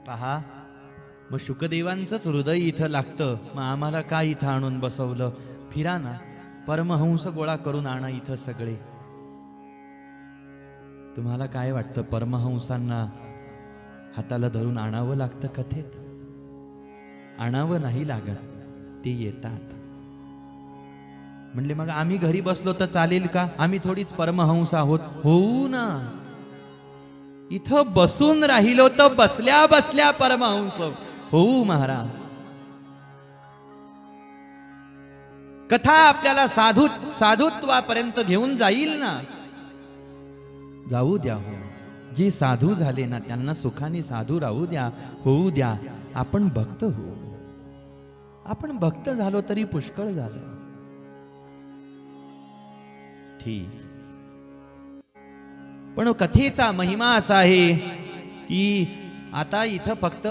पहा, मग शुकदेवांचंच हृदय इथं लागतं, मग आम्हाला काय इथं आणून बसवलं? फिरा ना, परमहंस गोळा करून आणा इथं सगळे. तुम्हाला काय वाटतं, परमहंसांना हाताला धरून आणावं लागतं कथेत? आणावं नाही लागत, ते येतात. म्हणले मग आम्ही घरी बसलो तर चालेल का? आम्ही थोडीच परमहंस आहोत. होऊ ना, इथं बसून राहिलो तर बसल्या बसल्या परमहंस होऊ महाराज. कथा आपल्याला साधुत्वापर्यंत घेऊन जाईल ना. जाऊ द्या हो. जे साधू झाले ना त्यांना सुखाने साधू राहू द्या, होऊ द्या. आपण भक्त हो. आपण भक्त झालो तरी पुष्कळ झालं. ठीक. पण कथेचा महिमा असा आहे की आता इथं फक्त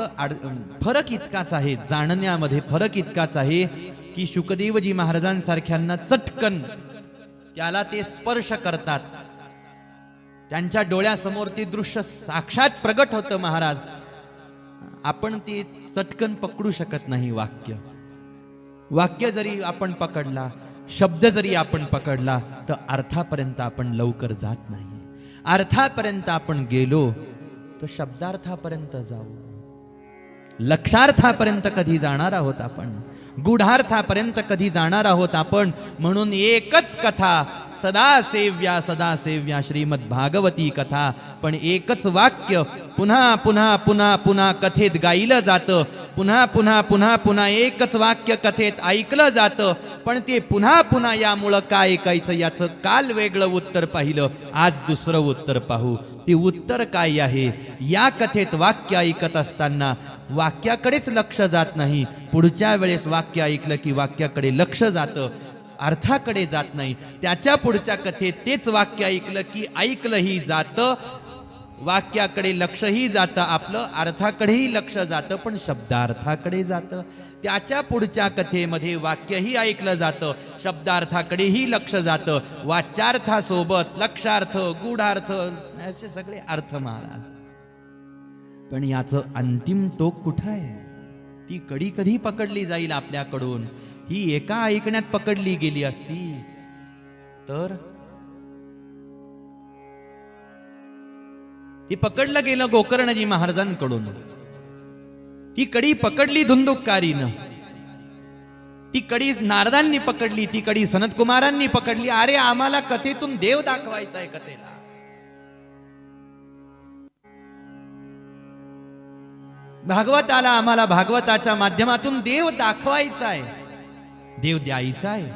फरक इतकाच आहे, जाणण्यामध्ये फरक इतकाच आहे की शुकदेवजी महाराजांसारख्यांना चटकन त्याला ते स्पर्श करतात. त्यांच्या डोळ्यासमोर ते दृश्य साक्षात प्रगट होतं महाराज. आपण ते चटकन पकडू शकत नाही. वाक्य जरी आपण पकडला, शब्द जरी आपण पकडला, तर अर्थापर्यंत आपण लवकर जात नाही. अर्थापर्यंत आपण गेलो तर शब्दार्थापर्यंत जाऊ. लक्षार्थापर्यंत कधी जाणार आहोत आपण, गूढार्थापर्यंत कधी जाणार आहोत आपण. म्हणून एकच कथा सदा सेव्या श्रीमद भागवती कथा. पण एकच वाक्य पुन्हा पुन्हा पुन्हा पुन्हा कथेत गायलं जातं. पुन्हा पुन्हा पुन्हा पुन्हा एकच वाक्य कथेत ऐकलं जातं. पण ते पुन्हा पुन्हा यामुळं काय ऐकायचं याचं काल वेगळं उत्तर पाहिलं, आज दुसरं उत्तर पाहू. ते उत्तर काय आहे? या कथेत वाक्य ऐकत असताना वाक्याकडेच लक्ष जात नाही. पुढच्या वेळेस वाक्य ऐकलं की वाक्याकडे लक्ष जातं, अर्थाकडे जात नाही. त्याच्या पुढच्या कथेत तेच वाक्य ऐकलं की ऐकलंही जातं, वाक्याकडे लक्षही जातं आपलं, अर्थाकडेही लक्ष जातं, पण शब्दार्थाकडे जातं. त्याच्या पुढच्या कथेमध्ये वाक्यही ऐकलं जातं, शब्दार्थाकडेही लक्ष जातं. वाच्यार्थासोबत लक्षार्थ, गूढार्थ असे सगळे अर्थ महाराज. पण याचं अंतिम टोक कुठं आहे? ती कडी कधी पकडली जाईल आपल्याकडून? ही एका ऐकण्यात पकडली गेली असती तर ती पकडलं गेलं गोकर्णजी महाराजांकडून. ती कडी पकडली धुंदुककारीनं, ती कडी नारदांनी पकडली, ती कडी सनत कुमारांनी पकडली. अरे आम्हाला कथेतून देव दाखवायचा आहे. कथेला भागवताला आम्हाला भागवताच्या माध्यमातून देव दाखवायचा आहे, देव द्यायचा आहे.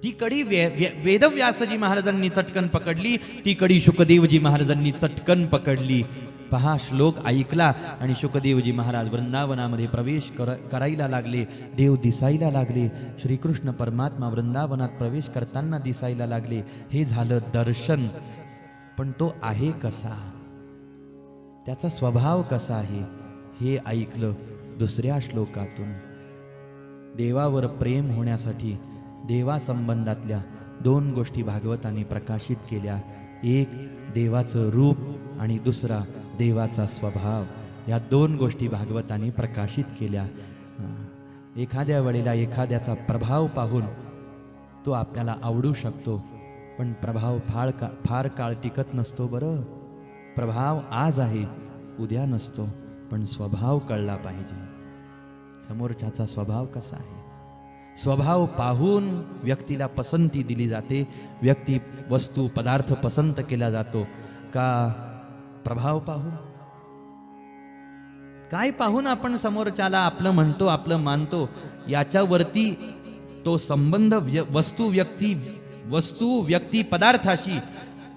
ती कडी वेदव्यासजी महाराजांनी चटकन पकडली, ती कडी शुकदेवजी महाराजांनी चटकन पकडली. पहा, श्लोक ऐकला आणि शुकदेवजी महाराज वृंदावनामध्ये प्रवेश करायला लागले. देव दिसायला लागले. श्रीकृष्ण परमात्मा वृंदावनात प्रवेश करताना दिसायला लागले. हे झालं दर्शन. पण तो आहे कसा, त्याचा स्वभाव कसा आहे हे ऐकलं दुसऱ्या श्लोकातून. देवावर प्रेम होण्यासाठी देवा संबंधातल्या दोन गोष्टी भागवताने प्रकाशित केल्या. एक देवाचं रूप आणि दुसरा देवाचा स्वभाव. या दोन गोष्टी भागवताने प्रकाशित केल्या. एखाद्या वेळेला एखाद्याचा प्रभाव पाहून तो आपल्याला आवडू शकतो, पण प्रभाव फार काळ टिकत नसतो. बरं, प्रभाव आज आहे, उद्या नसतो. पण स्वभाव कळला पाहिजे. समोरच्याचा स्वभाव कसा आहे. स्वभाव पाहून व्यक्तीला पसंती दिली जाते. व्यक्ती, वस्तू, पदार्थ पसंत केला जातो का प्रभाव पाहून? काय पाहून आपण समोरच्याला आपलं म्हणतो, आपलं मानतो? याच्यावरती तो संबंध वस्तू व्यक्ती पदार्थाशी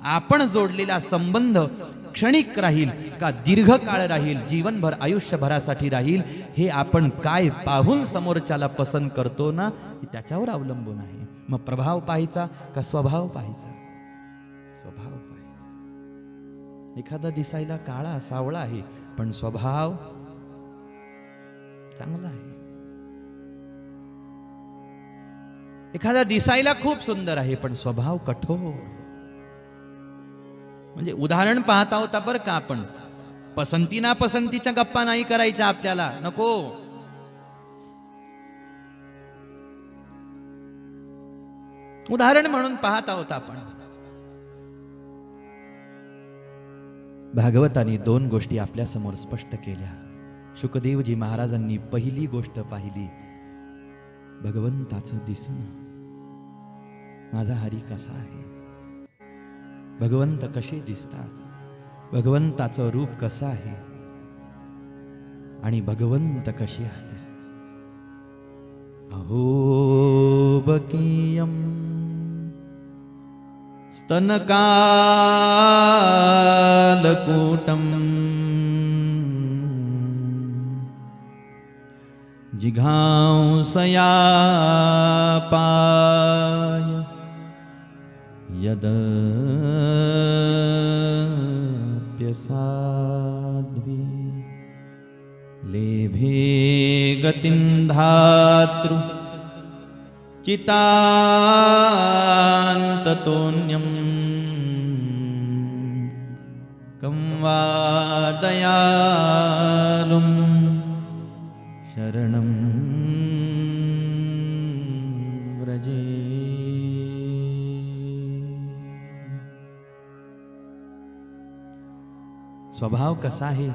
आपण जोडलेला संबंध क्षणिक राहील का दीर्घकाळ राहील, जीवनभर आयुष्यभरासाठी राहील, हे आपण काय पाहून समोरच्याला पसंत करतो ना, त्याच्यावर अवलंबून आहे. मग प्रभाव पाहायचा का स्वभाव पाहायचा? स्वभाव पाहायचा. एखादा दिसायला काळा सावळा आहे पण स्वभाव चांगला आहे. एखादा दिसायला खूप सुंदर आहे पण स्वभाव कठोर. म्हणजे उदाहरण पाहता होता बरं का आपण. पसंती ना पसंतीच्या गप्पा नाही करायच्या आपल्याला, नको. उदाहरण म्हणून पाहत आहोत आपण. भागवताने दोन गोष्टी आपल्या समोर स्पष्ट केल्या. शुकदेवजी महाराजांनी पहिली गोष्ट पाहिली, भगवंताचं दिसणं. माझा हरी कसा आहे, भगवंत कसे दिसतात, भगवंताचं रूप कसं आहे आणि भगवंत कशी आहे. अहो बकीयम स्तनकालकूटम् जिघांसयापाय यदप्यसाध्वी लेभे गतिं धातृ चितान्ततोऽन्यम् कं वा दयालुं शरणं व्रजे. स्वभाव कसा आहे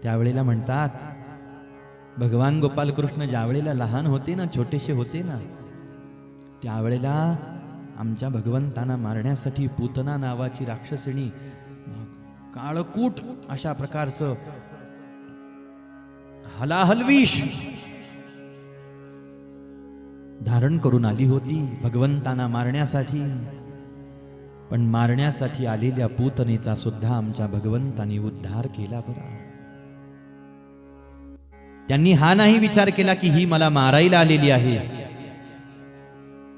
त्यावेळेला म्हणतात, भगवान गोपाल कृष्ण ज्यावेळेला लहान होते ना, छोटेसे होते ना, त्यावेळेला आमच्या भगवंतांना मारण्यासाठी पूतना नावाची राक्षसिणी काळकूट अशा प्रकारचं हलाहलविष धारण करून आली होती भगवंतांना मारण्यासाठी. पण मारण्यासाठी आलेल्या पूतनेचा सुद्धा आमच्या भगवंतांनी उद्धार केला बरा. त्यांनी हा नाही विचार केला की ही मला मारायला आलेली आहे.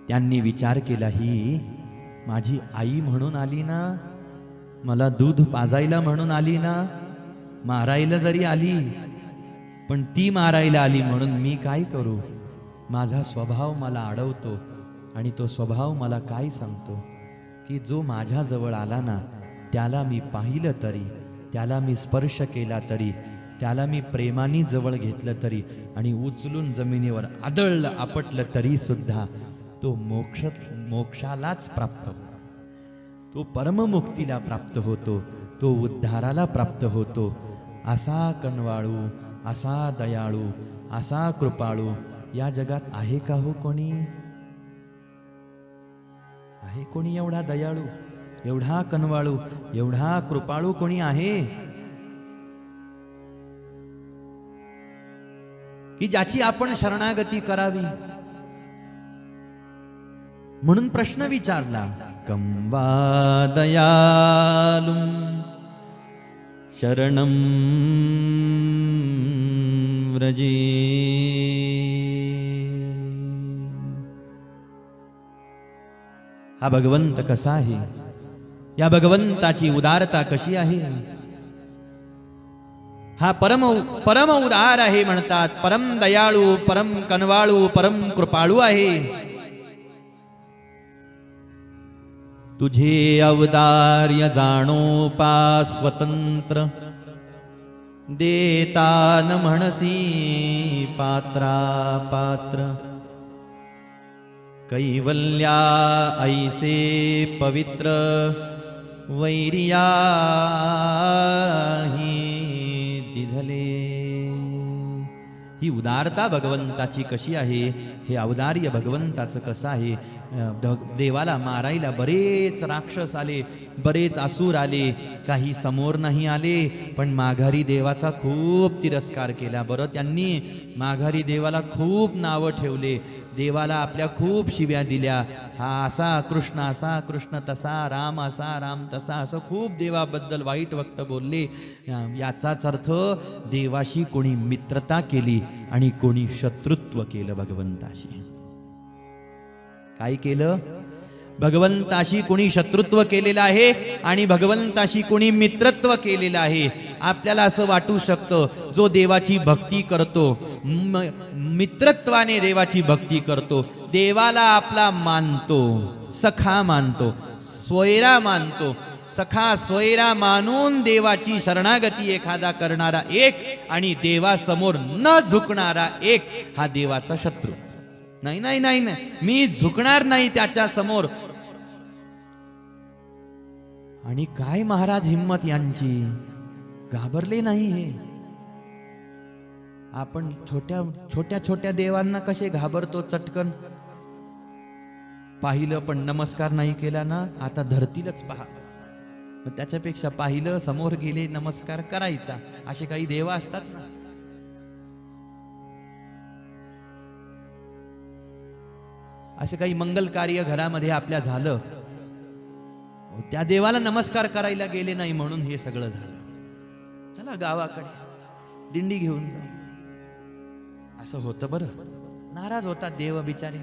त्यांनी विचार केला, ही माझी आई म्हणून आली ना, मला दूध पाजायला म्हणून आली ना, मारायला जरी आली पण ती मारायला आली म्हणून मी काय करू. माझा स्वभाव मला अडवतो आणि तो स्वभाव मला काय सांगतो की जो माझ्या जवळ आला ना, त्याला मी पाहिलं तरी, त्याला मी स्पर्श केला तरी, त्याला मी प्रेमाने जवळ घेतलं तरी आणि उचलून जमिनीवर आदळलं आपटलं तरी सुद्धा तो मोक्षालाच प्राप्त होतो, तो परममुक्तीला प्राप्त होतो, तो उद्धाराला प्राप्त होतो. असा कनवाळू, असा दयाळू, असा कृपाळू या जगात आहे का हो कोणी? आहे कोणी एवढा दयाळू, एवढा कनवाळू, एवढा कृपाळू कोणी आहे की ज्याची आपण शरणागती करावी? म्हणून प्रश्न विचारला, कं वा दयालुं शरणं व्रजे. हा भगवंत कसा आहे, या भगवंताची उदारता कशी आहे. हा परम उदार आहे म्हणतात, परम दयाळू, परम कनवाळू, परम कृपाळू आहे. तुझे अवदार्य जाणो पा स्वतंत्र, देता न म्हणसी पात्रा पात्र. कैवल्या ऐसे पवित्र, वैरियाही दिधले. ही उदारता भगवंताची कशी आहे, हे औदार्य भगवंताचं कसं आहे. देवाला मारायला बरेच राक्षस आले, बरेच असुर आले, काही समोर नाही आले, पण माघारी देवाचा खूप तिरस्कार केला. बरं, त्यांनी माघारी देवाला खूप नावं ठेवले, देवाला आपल्या खूप शिव्या दिल्या. हा असा कृष्ण तसा, राम असा राम तसा, असं खूप देवाबद्दल वाईट वक्त बोलले. याचाच अर्थ देवाशी कोणी मित्रता केली आणि कोणी शत्रुत्व केलं भगवंताशी. काय केलं? भगवंताशी कोणी शत्रुत्व केलेलं आहे आणि भगवंताशी कोणी मित्रत्व केलेलं आहे. आपल्याला असं वाटू शकतं, जो देवाची भक्ती करतो, मित्रत्वाने देवाची भक्ती करतो, देवाला आपला मानतो, सखा मानतो, सोयरा मानतो, सखा सोयरा मानून देवाची शरणागती एखादा करणारा एक आणि देवासमोर न झुकणारा एक, हा देवाचा शत्रू. नाही नाही नाही नाही, मी झुकणार नाही त्याच्या समोर. आणि काय महाराज हिम्मत यांची, घाबरले नाही हे. आपण छोट्या छोट्या देवांना कसे घाबरतो चटकन. पाहिलं पण नमस्कार नाही केला ना, आता धरतीलच पहा. त्याच्यापेक्षा पाहिलं, समोर गेले, नमस्कार करायचा. असे काही देव असतात ना. असे काही मंगल कार्य घरामध्ये आपल्या झालं त्या देवाला नमस्कार करायला गेले नाही म्हणून हे सगळं झालं. चला गावाकडे दिंडी घेऊन जाऊ असं होतं. बरं, नाराज होतात देव बिचारे,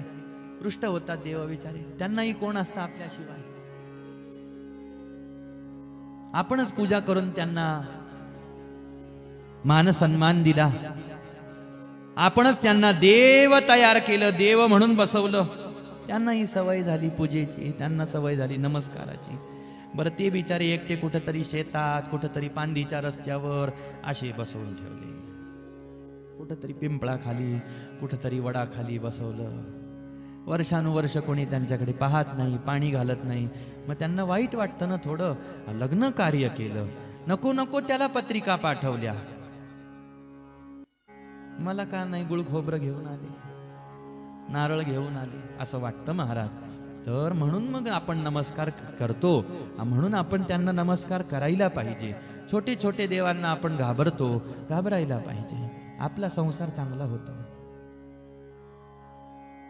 पृष्ठ होतात देव बिचारे. त्यांनाही कोण असतं आपल्याशिवाय? आपणच पूजा करून त्यांना मान सन्मान दिला, आपणच त्यांना देव तयार केलं, देव म्हणून बसवलं. त्यांनाही सवय झाली पूजेची, त्यांना सवय झाली नमस्काराची. बरं, ते बिचारे एकटे कुठंतरी शेतात, कुठंतरी पांदीच्या रस्त्यावर असे बसवून ठेवले. कुठंतरी पिंपळाखाली, कुठंतरी वडाखाली बसवलं. वर्षानुवर्ष कोणी त्यांच्याकडे पाहत नाही, पाणी घालत नाही. मग त्यांना वाईट वाटतं ना थोडं. लग्न कार्य केलं, नको नको त्याला पत्रिका पाठवल्या. मला का नाही गुळ खोबरं घेऊन आले, नारळ घेऊन आले असं वाटतं महाराज. तर म्हणून मग आपण नमस्कार करतो, म्हणून आपण त्यांना नमस्कार करायला पाहिजे. छोटे छोटे देवांना आपण घाबरतो, घाबरायला पाहिजे. आपला संसार चांगला होतो,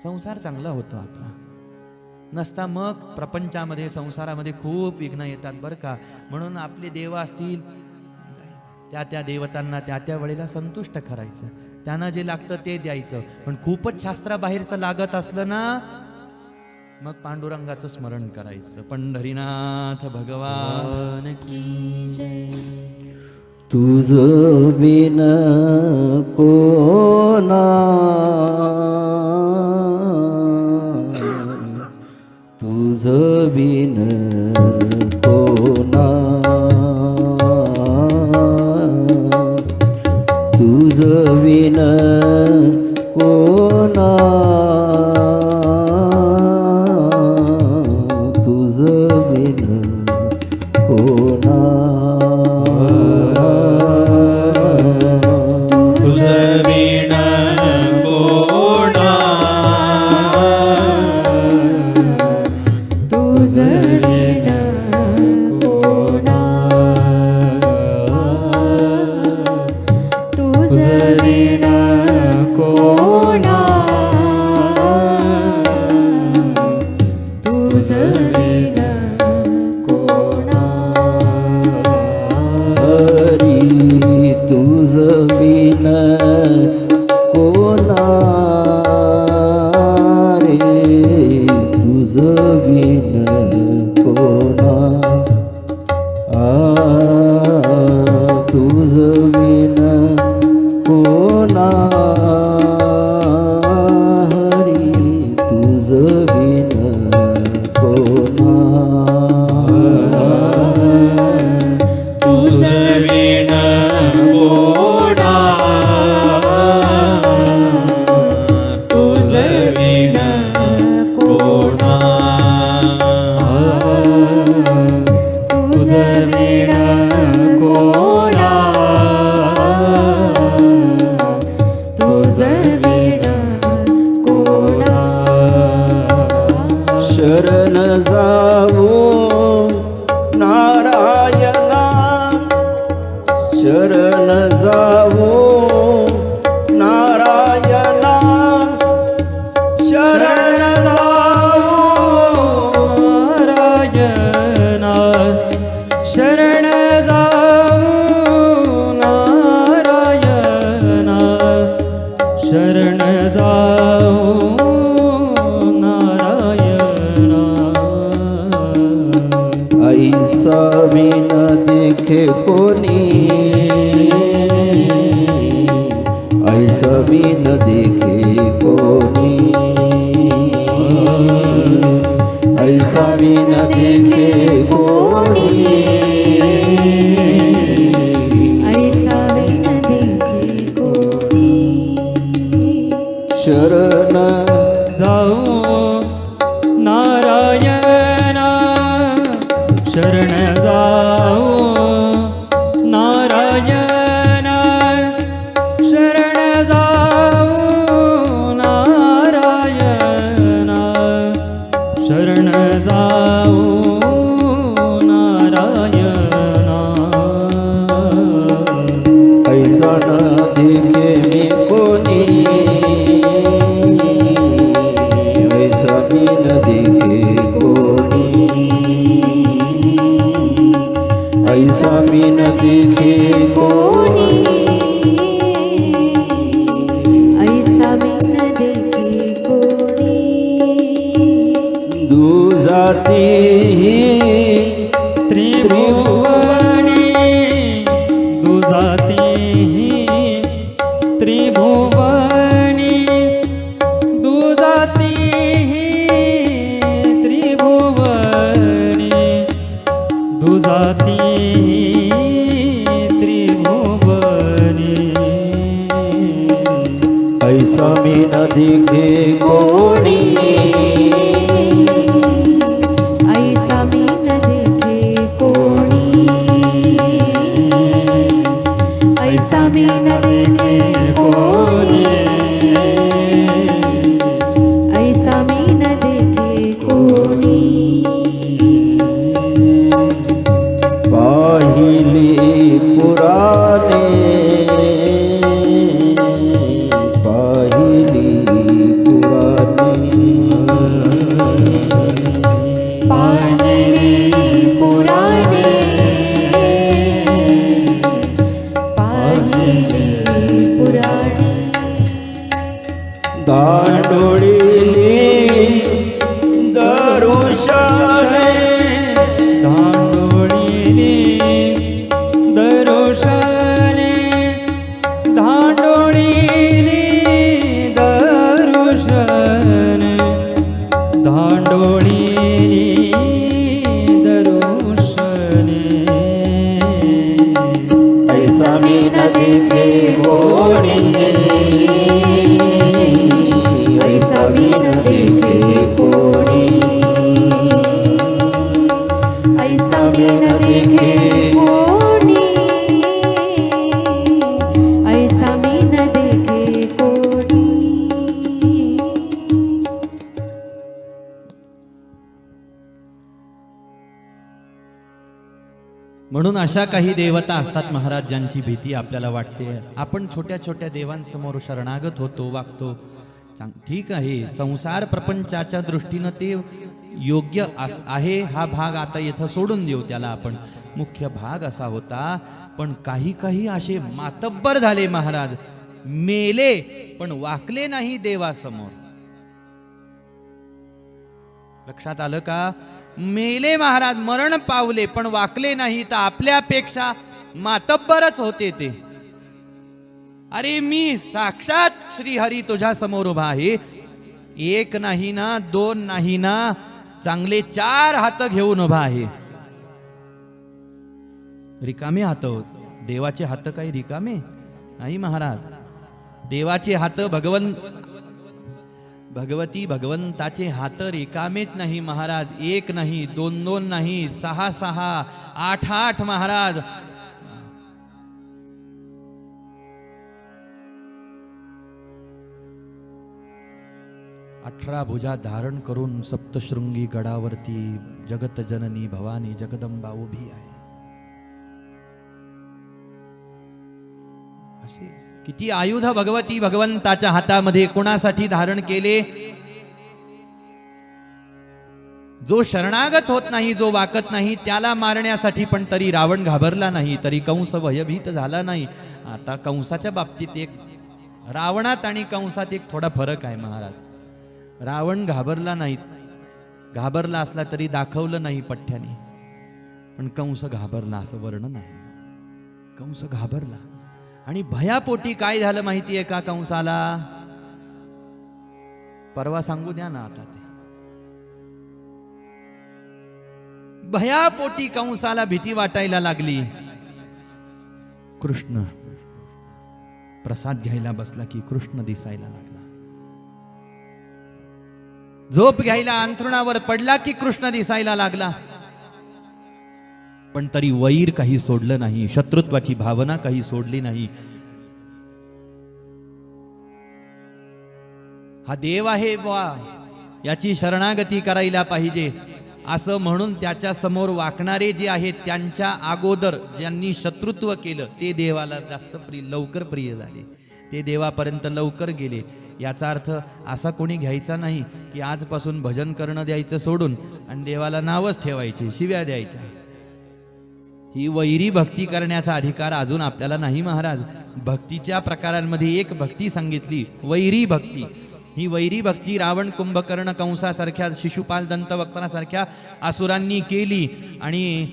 संसार चांगला होतो आपला. नसता मग प्रपंचामध्ये, संसारामध्ये खूप विघ्न येतात बरं का. म्हणून आपले देव असतील त्या त्या देवतांना त्या त्या वेळेला संतुष्ट करायचं, त्यांना जे लागतं ते द्यायचं. पण खूपच शास्त्राबाहेरचं लागत असलं ना, मग पांडुरंगाचं स्मरण करायचं. पंढरीनाथ भगवान की जय. तुझ बिन कोना, तुझ बिन कोना, तुझ बिन कोना, तुझ बिन कोना, तुझ विण कोणा, तुझ विण कोणा, तुझ विण कोणा, तुझ विण कोणा. हरी तुझ बिन कोना रे, तुझ बिन कोना, तुझ बिन कोना, हरी तुझ बिन कोना. तुझ विण कोणा, तुझ विण कोणा, तुझ विण कोणा, तुझ विण कोणा. शरण जाऊ नारायणा, शरण जाऊ नारायणा, शरण जाऊ नारायणा, शरण जाऊ नारायणा, शरण जाऊ नारायणा. ऐसा बिन देखे कोणी, ऐसा बिन देखे कोणी, ऐसा बिन देखे कोणी, ऐसा विण देखे कोणी. शरण जाऊ नारायणा, शरण जाऊ नारायणा, शरण जाऊ नारायणा, शरण जाऊ नारायणा. ऐसा न देखे मी कोणी, दुजाती त्रिभुवनी दुजाती त्रिभुवनी दुजाती त्रिभुवनी दुजाती त्रिभुवनी ऐसा मी न दिखे कोणी ऐसा मी न देखे कोणी ऐसा मी न देखे कोणी ऐसा मी न देखे कोणी पाहिली पुराणे पाहिली पुराणे पाहिली पुराणे पाहिली पुराणे दांडोळीली दरुशाने धांडोळीली दरुशाने धांडोळीली दरुशाने धांडोळीली दरुशाने ऐसा मी न देखे कोणी ऐसा मी न देखे कोणी ऐसा मी न देखे कोणी ऐसा मी न देखे कोणी म्हणून अशा काही देवता असतात महाराज ज्यांची भीती आपल्याला वाटते. आपण छोट्या छोट्या देवांसमोर शरणागत होतो, वागतो. ठीक आहे, संसार प्रपंचाच्या दृष्टीनं ते योग्य आहे. हा भाग आता इथं सोडून देऊ त्याला आपण. मुख्य भाग असा होता, पण काही काही असे मातब्बर झाले महाराज, मेले पण वाकले नाही देवासमोर. लक्षात आलं का? मेले महाराज, मरण पावले पण वाकले नाही. तर आपल्यापेक्षा मातब्बरच होते ते. अरे मी साक्षात श्रीहरी तुझ्या समोर उभा आहे. एक नाही ना, दोन नाही ना, चांगले 4 हात घेऊन उभा आहे. रिकामे हात होत. देवाचे हात काही रिकामे नाही महाराज. देवाचे हात भगवती भगवंताचे हात रिकामेच नाही महाराज. 1 नाही, 2 नाही, 6 8 महाराज. 18 भुजा धारण करून सप्तशृंगी गडावरती जगत जननी भवानी जगदंबा उभी आहे. अशी किती आयुध भगवती भगवंताच्या हातामध्ये कोणासाठी धारण केले? जो शरणागत होत नाही, जो वाकत नाही, त्याला मारण्यासाठी. पण तरी रावण घाबरला नाही, तरी कंस भयभीत झाला नाही. आता कंसाच्या बाबतीत एक, रावणात आणि कंसात एक थोडा फरक आहे महाराज. रावण घाबरला नाही, घाबरला असला तरी दाखवलं नाही पठ्ठ्याने. पण कंस घाबरला असं वर्णन आहे. कंस घाबरला आणि भयापोटी काय झालं माहितीये का कंसाला? परवा सांगू द्या ना आता. ते भयापोटी कंसाला भीती वाटायला लागली. कृष्ण प्रसाद घ्यायला बसला की कृष्ण दिसायला लागला. झोप घ्यायला अंथरुणावर पडला की कृष्ण दिसायला लागला. पण तरी वैर काही सोडलं नाही, शत्रुत्वाची भावना काही सोडली नाही. हा देव आहे बा, याची शरणागती करायला पाहिजे असं म्हणून त्याच्या समोर वाकणारे जे आहेत त्यांच्या अगोदर ज्यांनी शत्रुत्व केलं ते देवाला जास्त लवकर प्रिय झाले. ते देवापर्यंत लवकर गेले. याचा अर्थ असा कोणी घ्यायचा नाही की आजपासून भजन करणं द्यायचं सोडून आणि देवाला नावच ठेवायचे, शिव्या द्यायच्या. ही वैरी भक्ती करण्याचा अधिकार अजून आपल्याला नाही महाराज. भक्तीच्या प्रकारांमध्ये एक भक्ती सांगितली, वैरी भक्ती. ही वैरी भक्ती रावण, कुंभकर्ण, कंसासारख्या, शिशुपाल, दंतवक्त्रासारख्या असुरांनी केली आणि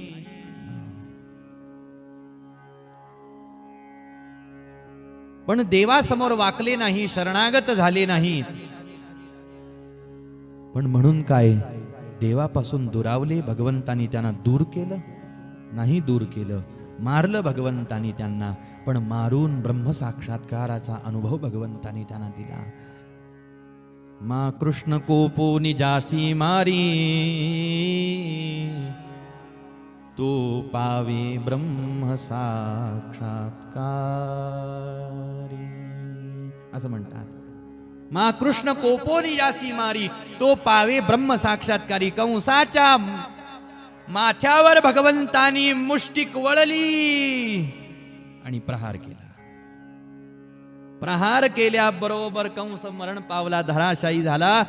पण देवासमोर वाकले नाही, शरणागत झाले नाहीत. पण म्हणून काय, देवापासून दुरावले, भगवंतानी त्यांना दूर केलं नाही, दूर केलं, मारलं भगवंतानी त्यांना, पण मारून ब्रह्मसाक्षात्काराचा अनुभव भगवंतानी त्यांना दिला. मा कृष्ण कोपो निजासी मारी, तो पावे ब्रह्म साक्षात्कारी, असं म्हणतात. मा कृष्ण कोपो निजासी मारी, तो पावे ब्रह्म साक्षात्कारी. कंसाच्या माथ्यावर भगवंतानी मुष्टिक वळली आणि प्रहार केला. प्रहार केल्याबरोबर कंस मरण पावला, धराशायी झाला.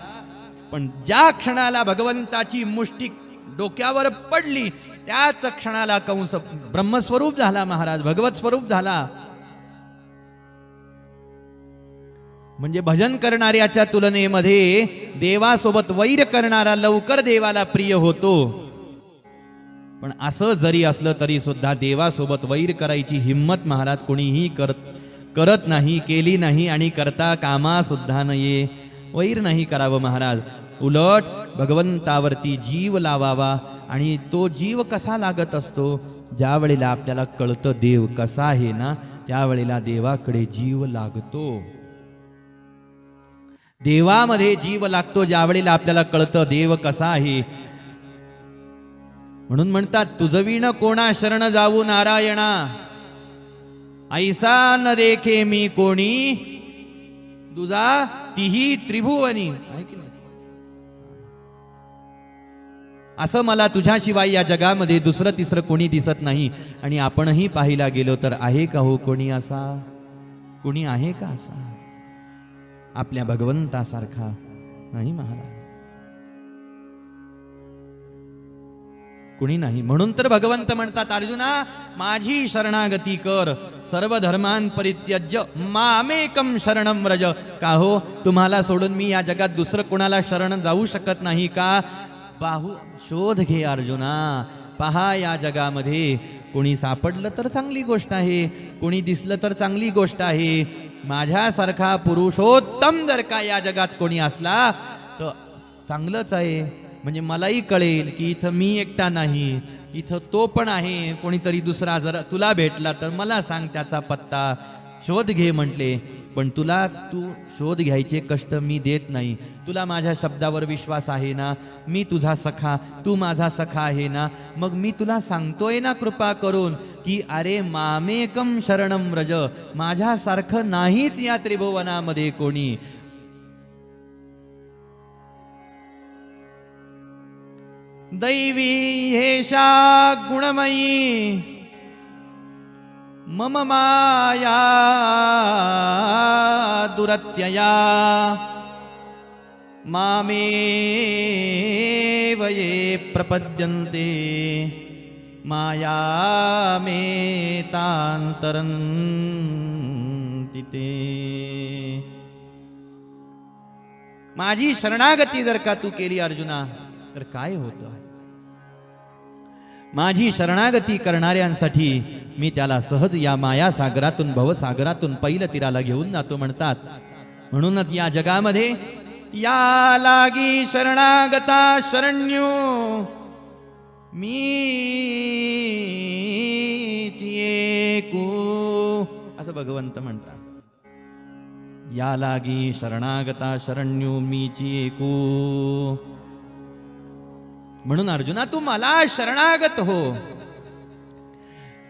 पण ज्या क्षणाला भगवंताची मुष्टिक डोक्यावर पडली, त्याच क्षणाला कंस ब्रह्मस्वरूप झाला, महाराज भगवत स्वरूप झाला. म्हणजे भजन करणाऱ्याच्या तुलनेमध्ये देवासोबत वैर करणारा लवकर देवाला प्रिय होतो. पण असं जरी असलं तरी सुद्धा देवासोबत वैर करायची हिम्मत महाराज कोणीही करत नाही, केली नाही आणि करता कामा सुद्धा नये. वैर नाही करावं महाराज, उलट भगवंतावरती जीव लावावा. आणि तो जीव कसा लागत असतो, ज्या वेळेला आपल्याला कळतं देव कसा आहे ना, त्यावेळेला देवाकडे जीव लागतो. देवामध्ये जीव लागतो ज्या वेळेला आपल्याला कळतं देव कसा आहे. म्हणून म्हणतात, तुझविण कोणा शरण जाऊ नारायणा, ऐसा न देखे मी कोणी, तुझा तिही त्रिभुवनी. असं मला तुझ्याशिवाय या जगामध्ये दुसरं तिसरं कोणी दिसत नाही. आणि आपणही पाहायला गेलो तर आहे का हो कोणी असा, कोणी आहे का असा आपल्या भगवंतासारखा? नाही महाराज, कुणी नाही. म्हणून तर भगवंत म्हणतात, अर्जुना माझी शरणागती कर, सर्व धर्मान परित्यज्य मामेकम शरणम व्रज. का हो, तुम्हाला सोडून मी या जगात दुसरं कोणाला शरण जाऊ शकत नाही का? शोध घे अर्जुना. पहा या जगामध्ये कोणी सापडलं तर चांगली गोष्ट आहे, कोणी दिसलं तर चांगली गोष्ट आहे. माझ्यासारखा पुरुषोत्तम जर का या जगात कोणी असला तर चांगलंच आहे. म्हणजे मलाही कळेल की इथं मी एकटा नाही, इथं तो पण आहे. कोणीतरी दुसरा जर तुला भेटला तर मला सांग त्याचा पत्ता, शोध घे म्हटले. पण तुला तू शोध घ्यायचे कष्ट मी देत नाही. तुला माझ्या शब्दावर विश्वास आहे ना, मी तुझा सखा, तू माझा सखा आहे ना, मग मी तुला सांगतोय ना कृपा करून की अरे मामेकम शरणम व्रज, माझ्यासारखं नाहीच या त्रिभुवनामध्ये कोणी. दैवी हेषा गुणमयी मम माया दुरत्यया, मामेव ये प्रपद्यन्ते मायामेतांतरन्ति ते. माझी शरणागती जर का तू केली अर्जुना तर काय होतं? माझी शरणागती करणाऱ्यांसाठी मी त्याला सहज या माया सागरातून, भवसागरातून पैल तीराला घेऊन जातो म्हणतात. म्हणूनच या जगामध्ये या लागी शरणागता शरण्यो मीच एकू, असं भगवंत म्हणतात. या लागी शरणागता शरण्यो मीच एकू. म्हणून अर्जुना तू मला शरणागत हो.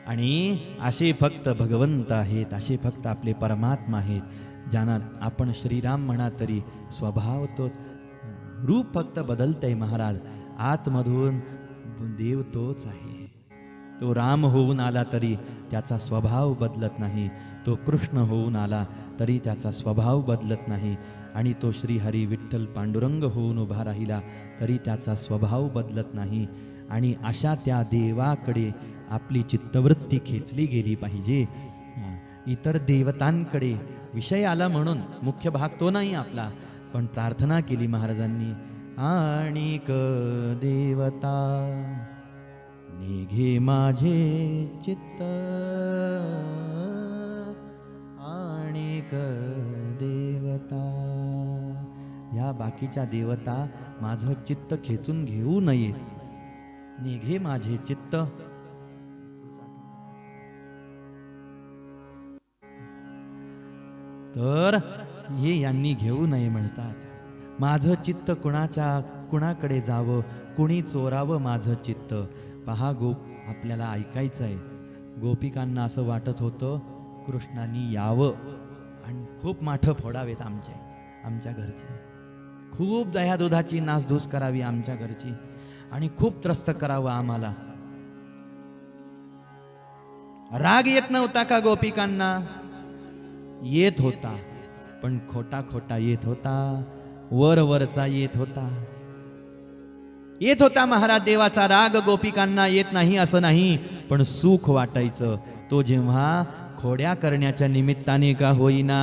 आणि असे फक्त भगवंत आहेत, असे फक्त आपले परमात्मा आहेत, ज्यांना आपण श्रीराम म्हणा तरी स्वभाव तोच, रूप फक्त बदलतंय महाराज, आतमधून देव तोच आहे. तो राम होऊन आला तरी त्याचा स्वभाव बदलत नाही, तो कृष्ण होऊन आला तरी त्याचा स्वभाव बदलत नाही, आणि तो श्री हरी विठ्ठल पांडुरंग होऊन उभा राहिला तरी त्याचा स्वभाव बदलत नाही. आणि अशा त्या देवाकडे आपली चित्तवृत्ती खेचली गेली पाहिजे. इतर देवतांकडे विषय आला म्हणून मुख्य भाग तो नाही आपला, पण प्रार्थना केली महाराजांनी, आणिक देवता निघे माझे चित्त, आणिक देवता, ह्या बाकीच्या देवता माझं चित्त खेचून घेऊ नये, निघे माझे चित्त. तर हे यांनी घेऊ नये म्हणतात. माझं चित्त कुणाकडे जावं, कुणी चोरावं माझं चित्त. पहा आपल्याला ऐकायचं आहे. गोपिकांना असं वाटत होतं कृष्णांनी यावं आणि खूप माठं फोडावेत आमच्या घरचे, खूप दह्यादुधाची नासधूस करावी आमच्या घरची आणि खूप त्रस्त करावं आम्हाला. राग येत नव्हता का गोपिकांना? येत होता, पण खोटा खोटा येत होता, वरवरचा येत होता. येत होता महाराज देवाचा राग गोपिकांना येत नाही असं नाही, पण सुख वाटायचं. तो जेव्हा खोड्या करण्याच्या निमित्ताने का होईना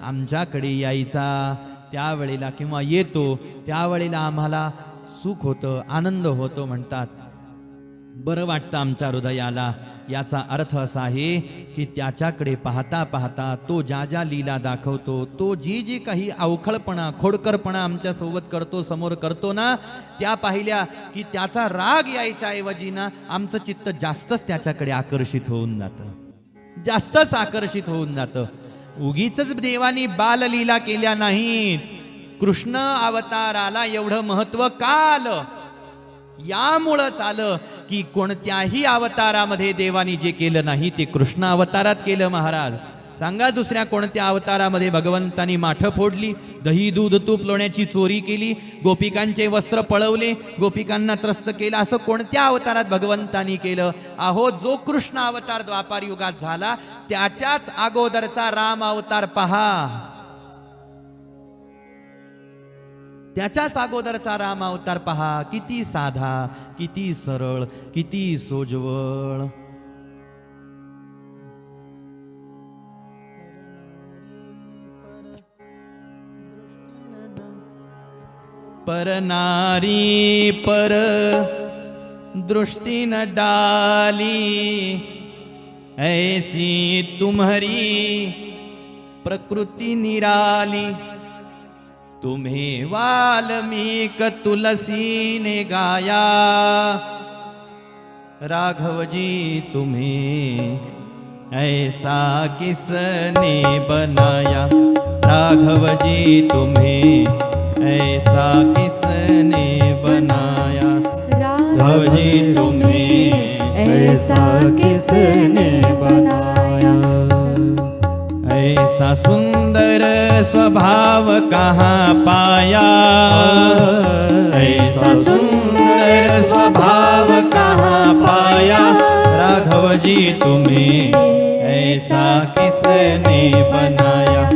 आमच्याकडे यायचा त्यावेळेला, किंवा येतो त्यावेळेला आम्हाला सुख होतं, आनंद होतो. म्हणतात बरं वाटतं आमच्या हृदयाला. याचा अर्थ असा आहे की त्याच्याकडे पाहता पाहता तो ज्या ज्या लीला दाखवतो, तो जी जी काही अवखळपणा खोडकरपणा आमच्या सोबत करतो, समोर करतो ना, त्या पाहिल्या की त्याचा राग यायच्या ऐवजी ना आमचं चित्त जास्तच त्याच्याकडे आकर्षित होऊन जातं, जास्तच आकर्षित होऊन जातं. उगीच देवानी बाललीला केल्या नाहीत. कृष्ण अवताराला एवढं महत्व का आलं? यामुळंच आलं की कोणत्याही अवतारामध्ये देवानी जे केलं नाही ते कृष्ण अवतारात केलं. महाराज सांगा, दुसऱ्या कोणत्या अवतारामध्ये भगवंतानी माठं फोडली, दही दूध तूप लोण्याची चोरी केली, गोपिकांचे वस्त्र पळवले, गोपिकांना त्रस्त केलं, असं कोणत्या अवतारात भगवंतानी केलं? अहो, जो कृष्ण अवतार द्वापार युगात झाला त्याच्याच अगोदरचा राम अवतार पहा, त्याच्याच अगोदरचा राम अवतार पहा. किती साधा, किती सरळ, किती सोजवळ. पर नारी पर दृष्टि न डाली, ऐसी तुम्हारी प्रकृति निराली. तुम्हें वाल्मीक तुलसी ने गाया, राघव जी तुम्हें ऐसा किसने बनाया. राघव जी तुम्हें ऐसा किसने बनाया. राघव जी तुम्हें ऐसा किसने बनाया. ऐसा सुंदर स्वभाव कहाँ पाया. ऐसा सुंदर स्वभाव कहाँ पाया. राघव जी तुम्हें ऐसा किसने बनाया.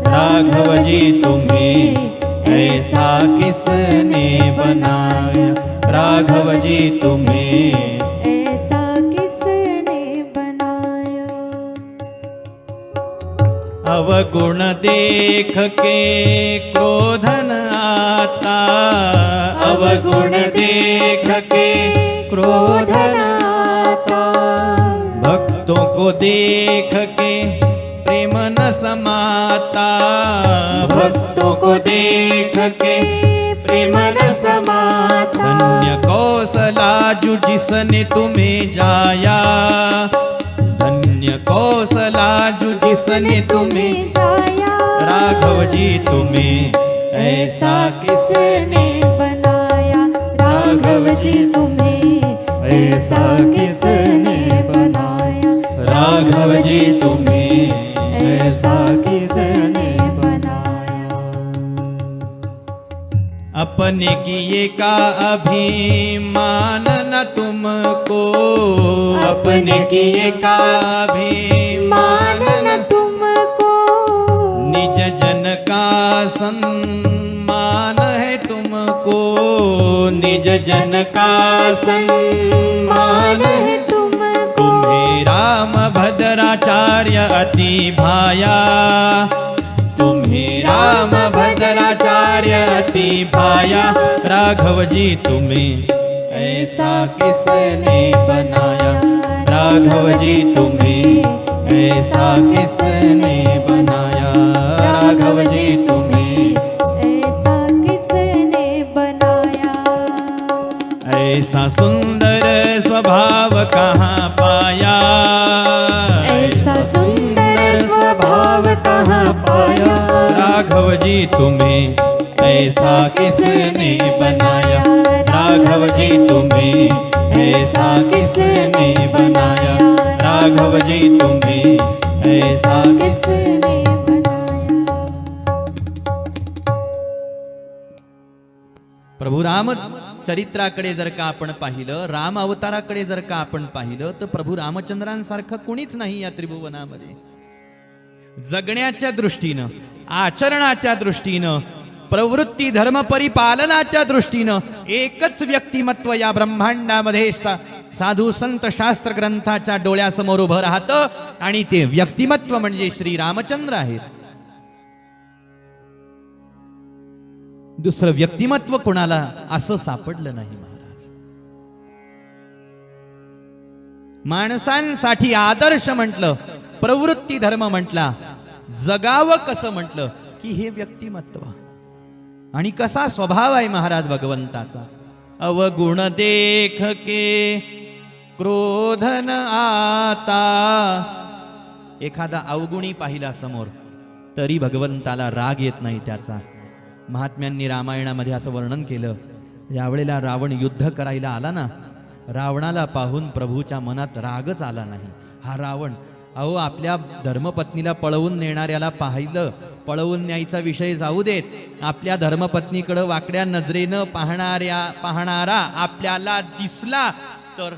राघव जी तुम्हें ऐसा किसने बनाया. राघव जी तुम्हें ऐसा किसने बनाया. अवगुण देख के क्रोधन आता. अवगुण देख के क्रोधन आता. भक्तों को देख के प्रेम न समाता. भक्तों को देख के प्रेम न समाता. धन्य कौशलाजु जिसने तुम्हें जाया. धन्य कौशलाजु जिसने तुम्हें जाया. राघव जी तुम्हें ऐसा किसने बनाया. राघव जी तुम्हें ऐसा किसने बनाया. राघव जी तुम्हें ऐसा किसने बनाया. अपने किए का अभिमान न तुमको. अपने किए का अभिमान न तुमको. निज जन का सम्मान है तुमको. निज जन का सम्मान है तुमको. तुम्हें राम भद्राचार्य अति भाया. तुम्ही राम भद्राचार्य अति भाया, राघवजी तुम्हें ऐसा किसने बनाया, राघवजी तुम्हें ऐसा किसने बनाया, राघवजी तुम्हें ऐसा किसने बनाया। ऐसा सुंदर स्वभाव कहाँ पाया, ऐसा सुंदर स्वभाव कहाँ पाया, राघवजी तुम्हें ऐसा किसने बनाया, राघवजी तुम्हें ऐसा किसने बनाया, राघवजी तुम्हें ऐसा किसने बनाया। प्रभू राम चरित्राकडे जर का आपण पाहिलं, राम अवताराकडे जर का आपण पाहिलं, तर प्रभू रामचंद्रांसारखं कोणीच नाही या त्रिभुवनामध्ये. जगण्याच्या दृष्टीनं, आचरणाच्या दृष्टीनं, प्रवृत्ती धर्म परिपालनाच्या दृष्टीनं एकच व्यक्तिमत्व या ब्रह्मांडामध्ये साधू संत शास्त्र ग्रंथाच्या डोळ्यासमोर उभं राहतं, आणि ते व्यक्तिमत्व म्हणजे श्री रामचंद्र आहेत. दुसरं व्यक्तिमत्व कोणाला असं सापडलं नाही महाराज. माणसांसाठी आदर्श म्हटलं, प्रवृत्ती धर्म म्हटला, जगावं कसं म्हटलं की हे व्यक्तिमत्व. आणि कसा स्वभाव आहे महाराज भगवंताचा. अवगुण देख के क्रोधन आता. एखादा अवगुणी पाहिला समोर तरी भगवंताला राग येत नाही त्याचा. महात्म्यांनी रामायणामध्ये असं वर्णन केलं, ज्यावेळेला रावण युद्ध करायला आला ना, रावणाला पाहून प्रभूच्या मनात रागच आला नाही. हा रावण, अहो आपल्या धर्मपत्नीला पळवून नेणाऱ्याला पाहिलं, पळवून न्यायचा विषय जाऊ देत, आपल्या धर्मपत्नीकडं वाकड्या नजरेनं पाहणारा आपल्याला दिसला तर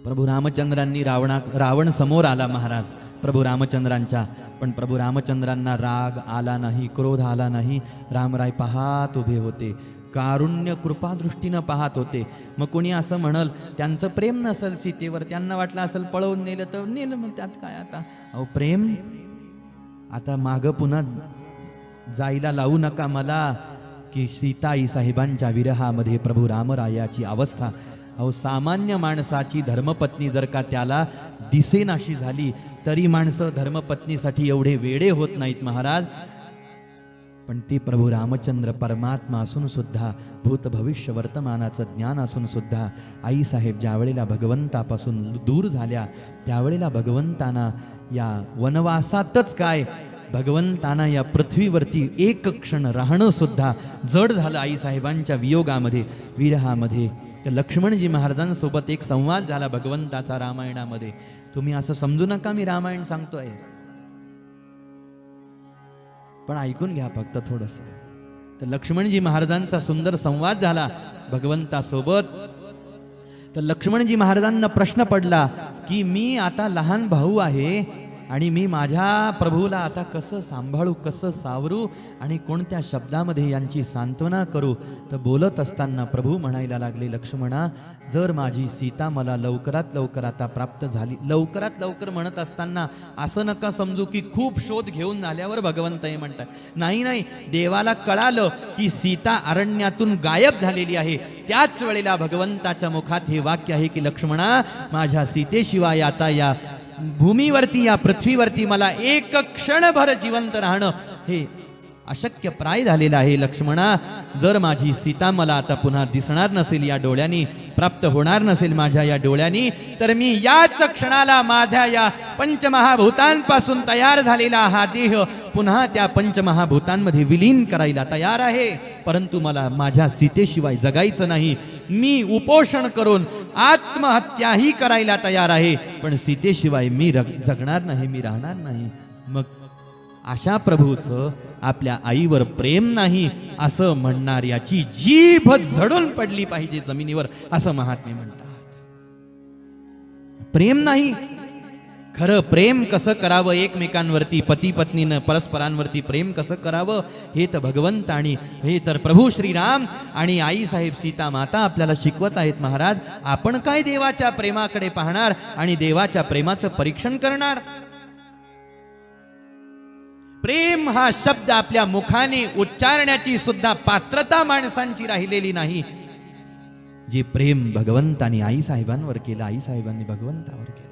प्रभू रामचंद्रांनी रावण समोर आला महाराज प्रभू रामचंद्रांच्या, पण प्रभू रामचंद्रांना राग आला नाही, क्रोध आला नाही. रामराय पाहत उभे होते, कारुण्य कृपा दृष्टीनं पाहत होते. मग कोणी असं म्हणल त्यांचं प्रेम नसल सीतेवर, त्यांना वाटलं असेल पळवून नेलं तर नेलं, मग त्यात काय आता. अहो प्रेम, आता मागं पुन्हा जायला लावू नका मला की सीताई साहेबांच्या विरहामध्ये प्रभू रामरायाची अवस्था. अहो सामान्य माणसाची धर्मपत्नी जर का त्याला दिसेनाशी झाली तरी माणसं धर्मपत्नीसाठी एवढे वेडे होत नाहीत महाराज. पण ते प्रभू रामचंद्र परमात्मा असून सुद्धा, भूत भविष्य वर्तमानाचं ज्ञान असून सुद्धा, आई साहेब ज्या वेळेला भगवंतापासून दूर झाल्या त्यावेळेला भगवंतांना या वनवासातच काय, भगवंतांना या पृथ्वीवरती एक क्षण राहणं सुद्धा जड झालं आई साहेबांच्या वियोगामध्ये, विरहामध्ये. तर लक्ष्मणजी महाराजांसोबत एक संवाद झाला भगवंताचा रामायणामध्ये. तुम्ही असं समजू नका मी रामायण सांगतोय, पण ऐकून घ्या फक्त थोडस. तर लक्ष्मणजी महाराजांचा सुंदर संवाद झाला भगवंतासोबत. तर लक्ष्मणजी महाराजांना प्रश्न पडला की मी आता लहान भाऊ आहे आणि मी माझ्या प्रभूला आता कसं सांभाळू, कसं सावरू आणि कोणत्या शब्दामध्ये यांची सांत्वना करू. तर बोलत असताना प्रभू म्हणायला लागले, लक्ष्मणा जर माझी सीता मला लवकरात लवकर आता प्राप्त झाली. लवकरात लवकर म्हणत असताना असं नका समजू की खूप शोध घेऊन आल्यावर भगवंत हे म्हणतात. नाही नाही, देवाला कळालं की सीता अरण्यातून गायब झालेली आहे. त्याच वेळेला भगवंताच्या मुखात हे वाक्य आहे की लक्ष्मणा माझ्या सीतेशिवाय आता या भूमीवरती, या पृथ्वीवरती मला एक क्षणभर जिवंत राहणं हे अशक्य प्राय झालेलं आहे. लक्ष्मणा जर माझी सीता मला आता पुन्हा दिसणार नसेल, या डोळ्यांनी प्राप्त होणार नसेल माझ्या या डोळ्यांनी, तर मी याच क्षणाला माझ्या या पंचमहाभूतांपासून तयार झालेला हा देह पुन्हा त्या पंचमहाभूतांमध्ये विलीन करायला तयार आहे. परंतु मला माझ्या सीतेशिवाय जगायचं नाही. मी उपोषण करून आत्महत्याही करायला तयार आहे, पण सीतेशिवाय मी जगणार नाही, मी राहणार नाही. मग अशा प्रभूचं आपल्या आईवर प्रेम नाही असं म्हणणाऱ्याची जीभ झडून पडली पाहिजे जमिनीवर, असं महात्मे म्हणतात. प्रेम नाही, खरं प्रेम कसं करावं एकमेकांवरती, पती पत्नीनं परस्परांवरती प्रेम कसं करावं हे तर भगवंत आणि हे तर प्रभू श्रीराम आणि आई साहेब सीता माता आपल्याला शिकवत आहेत. महाराज आपण काय देवाच्या प्रेमाकडे पाहणार आणि देवाच्या प्रेमाचं परीक्षण करणार. प्रेम हा शब्द आपल्या मुखाने उच्चारण्याची सुद्धा पात्रता माणसांची राहिलेली नाही. जे प्रेम भगवंतानी आई साहेबांवर केलं, आई साहेबांनी भगवंतावर केलं.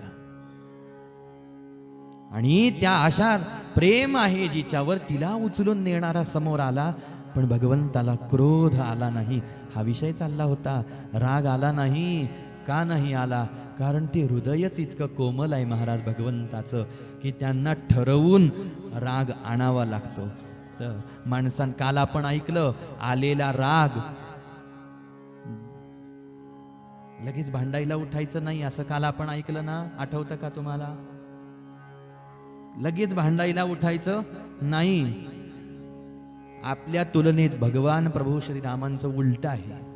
आणि त्या अशा प्रेम आहे जिच्यावर तिला उचलून नेणारा समोर आला, पण भगवंताला क्रोध आला नाही. हा विषय चालला होता. राग आला नाही. का नाही आला? कारण ते हृदयच इतकं कोमल आहे महाराज भगवंताचं, की त्यांना ठरवून राग आणावा लागतो. तर माणसां काल आपण ऐकलं, आलेला राग लगेच भांडायला उठायचं नाही, असं काल आपण ऐकलं ना, आठवतं का तुम्हाला? लगेच भांडायला उठायचं नाही. आपल्या तुलनेत भगवान प्रभू श्रीरामांचं उलट आहे.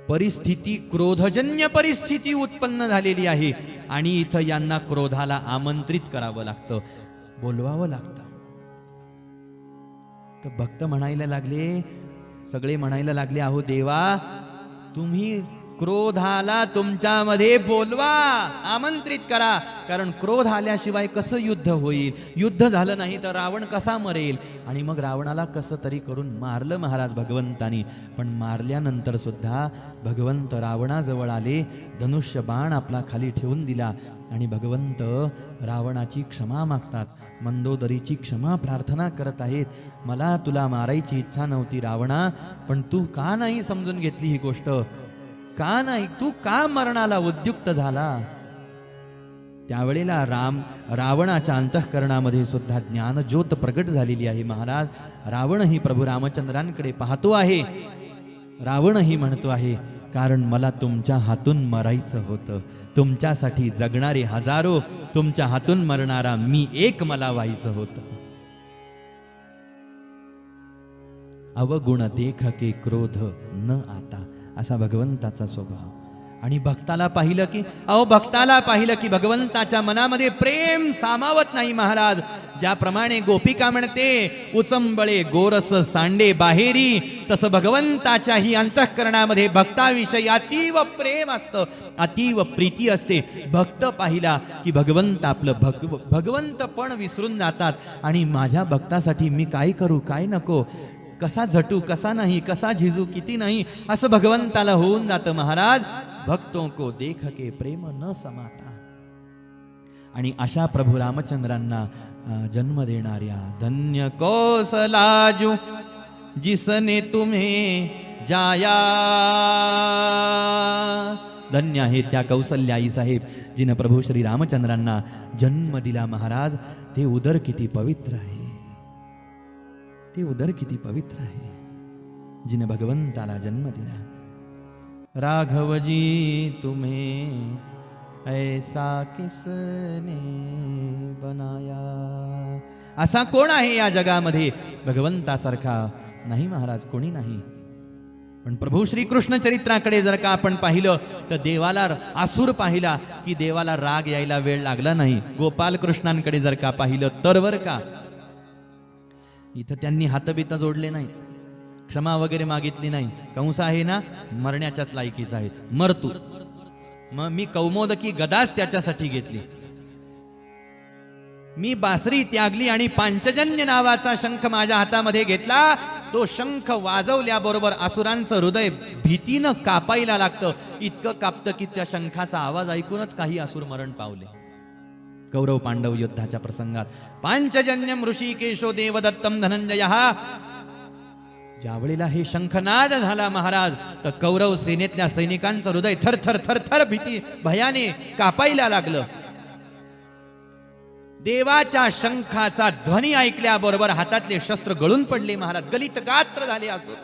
परिस्थिती क्रोधजन्य परिस्थिती उत्पन्न झालेली आहे आणि इथं यांना क्रोधाला आमंत्रित करावं लागतं, बोलवावं लागतं. तर भक्त म्हणायला लागले, सगळे म्हणायला लागले, अहो देवा, तुम्ही क्रोधाला तुमच्यामध्ये बोलवा, आमंत्रित करा. कारण क्रोध आल्याशिवाय कसं युद्ध होईल? युद्ध झालं नाही तर रावण कसा मरेल? आणि मग रावणाला कसं तरी करून मारलं महाराज भगवंतानी. पण मारल्यानंतर सुद्धा भगवंत रावणाजवळ आले, धनुष्य बाण आपला खाली ठेवून दिला आणि भगवंत रावणाची क्षमा मागतात, मंदोदरीची क्षमा प्रार्थना करत आहेत. मला तुला मारायची इच्छा नव्हती रावणा, पण तू का नाही समजून घेतली ही गोष्ट? का नाही? तू का मरणाला उद्युक्त झाला? त्यावेळेला रावणाच्या अंतःकरणामध्ये सुद्धा ज्ञान ज्योत प्रगट झालेली आहे महाराज. रावणही प्रभू रामचंद्रांकडे पाहतो आहे. रावणही म्हणतो आहे, कारण मला तुमच्या हातून मरायचं होतं. तुमच्यासाठी जगणारे हजारो, तुमच्या हातून मरणारा मी एक मला व्हायचं होतं. अवगुण देख के क्रोध न आता, असा भगवंताचा स्वभाव. आणि भक्ताला पाहिलं की भक्ताला पाहिलं की भगवंताच्या मनामध्ये प्रेम सामावत नाही महाराज. ज्याप्रमाणे गोपिका म्हणते, उचंबळे गोरस सांडे बाहेरी, तसं भगवंताच्याही अंतःकरणामध्ये भक्ताविषयी अतीव प्रेम असतं, अतीव प्रीती असते. भक्त पाहिला की भगवंत आपलं भगवंत पण विसरून जातात आणि माझ्या भक्तासाठी मी काय करू, काय नको, कसा झटू, कसा नाही, कसा झिजू, किती नाही, असं भगवंताला होऊन जातं महाराज. भक्तों को देख के प्रेम न समाता. आणि अशा प्रभू रामचंद्रांना जन्म देणाऱ्या धन्य कौसलाजू जिसने तुम्हें जाया, धन्य आहे त्या कौसल्याई साहेब जिने प्रभू श्री रामचंद्रांना जन्म दिला महाराज. ते उदर किती पवित्र आहे, ते उदर किती पवित्र आहे, जिने भगवंताला जन्म दिला. राघवजी तुम्हें ऐसा किसने बनाया. असा कोण आहे या जगामध्ये भगवंतासारखा? नाही महाराज, कोणी नाही. पण प्रभू श्री कृष्ण चरित्राकडे जर का आपण पाहिलं तर देवाला आसूर पाहिला की देवाला राग यायला वेळ लागला नाही. गोपाल कृष्णांकडे जर का पाहिलं तर बर का, इथं त्यांनी हातबीत जोडले नाही, क्षमा वगैरे मागितली नाही. कंस आहे ना, मरण्याच्याच लायकीचा आहे, मर तू. मग मी कौमोदकी गदाच त्याच्यासाठी घेतली, मी बासरी त्यागली आणि पांचजन्य नावाचा शंख माझ्या हातामध्ये घेतला. तो शंख वाजवल्याबरोबर असुरांचं हृदय भीतीनं कापायला लागतं. इतकं कापतं की त्या शंखाचा आवाज ऐकूनच काही असुर मरण पावले. कौरव पांडव युद्धाच्या प्रसंगात पांचजन्यम ऋषिकेशो देवदत्तम धनंजय, ज्यावेळेला हे शंखनाद झाला महाराज, तर कौरव सेनेतल्या सैनिकांचं हृदय थर थर थर थर भीती भयाने कापायला लागलं. देवाच्या शंखाचा ध्वनी ऐकल्याबरोबर हातातले शस्त्र गळून पडले महाराज, गलित गात्र झाले असुर.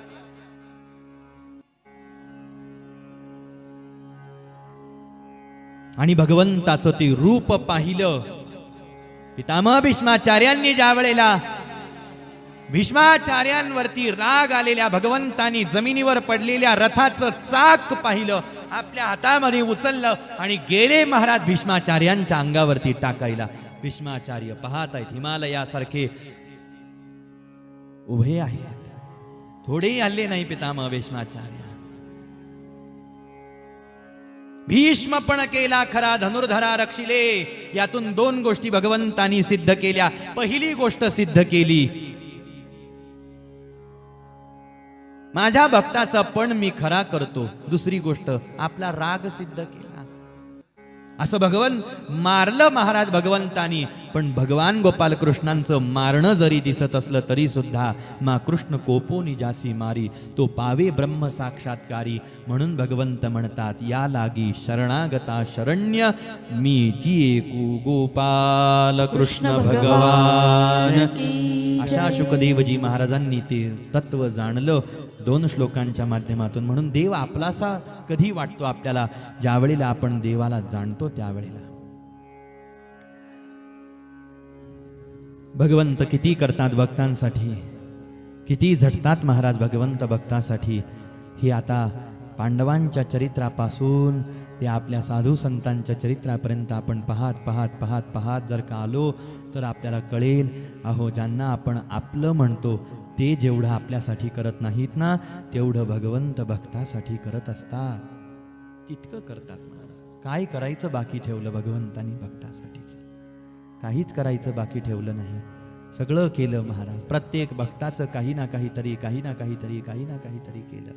आणि भगवंताचं ते रूप पाहिलं. पितामह भीष्माचार्यांनी ज्या वेळेला भीष्माचार्यांवरती राग आलेल्या भगवंतांनी जमिनीवर पडलेल्या रथाचं चाक पाहिलं, आपल्या हातामध्ये उचललं आणि गेले महाराज भीष्माचार्यांच्या अंगावरती टाकायला. भीष्माचार्य पाहत आहेत, हिमालयासारखे उभे आहेत, थोडेही हल्ले नाही पितामह भीष्माचार्य. भीष्म पण केला खरा धनुर्धरा रक्षिले. यातून 2 गोष्टी भगवंतानी सिद्ध केल्या. पहिली गोष्ट सिद्ध केली, माझ्या भक्ताचा पण मी खरा करतो. दुसरी गोष्ट, आपला राग सिद्ध केला. असं भगवन मारलं महाराज भगवंतानी. पण भगवान गोपाल कृष्णांचं मारणं जरी दिसत असलं तरी सुद्धा मा कृष्ण कोपोनी जासी मारी, तो पावे ब्रह्म साक्षात्कारी. म्हणून भगवंत म्हणतात, या लागी शरणागता शरण्य मी जी एकू गोपाल कृष्ण भगवान. अशा शुकदेवजी महाराजांनी ते तत्व जाणलं 2 श्लोकांच्या माध्यमातून. म्हणून देव आपलासा कधी वाटतो आपल्याला, ज्या वेळेला आपण देवाला जाणतो त्यावेळेला. भगवंत किती करतात भक्तांसाठी, किती झटतात महाराज भगवंत भक्तासाठी. हे आता पांडवांच्या चरित्रापासून ते आपल्या साधू संतांच्या चरित्रापर्यंत आपण पाहत पाहत पाहत पाहत जर का आलो तर आपल्याला कळेल, अहो ज्यांना आपण आपलं म्हणतो ते जेवढं आपल्यासाठी करत नाहीत ना, तेवढं भगवंत भक्तासाठी करत असतात. तितकं करतात महाराज. काय करायचं बाकी ठेवलं भगवंतानी भक्तासाठीच? काहीच करायचं बाकी ठेवलं नाही. सगळं केलं महाराज. प्रत्येक भक्ताचं काही ना काहीतरी काही ना काहीतरी काही ना काहीतरी केलं.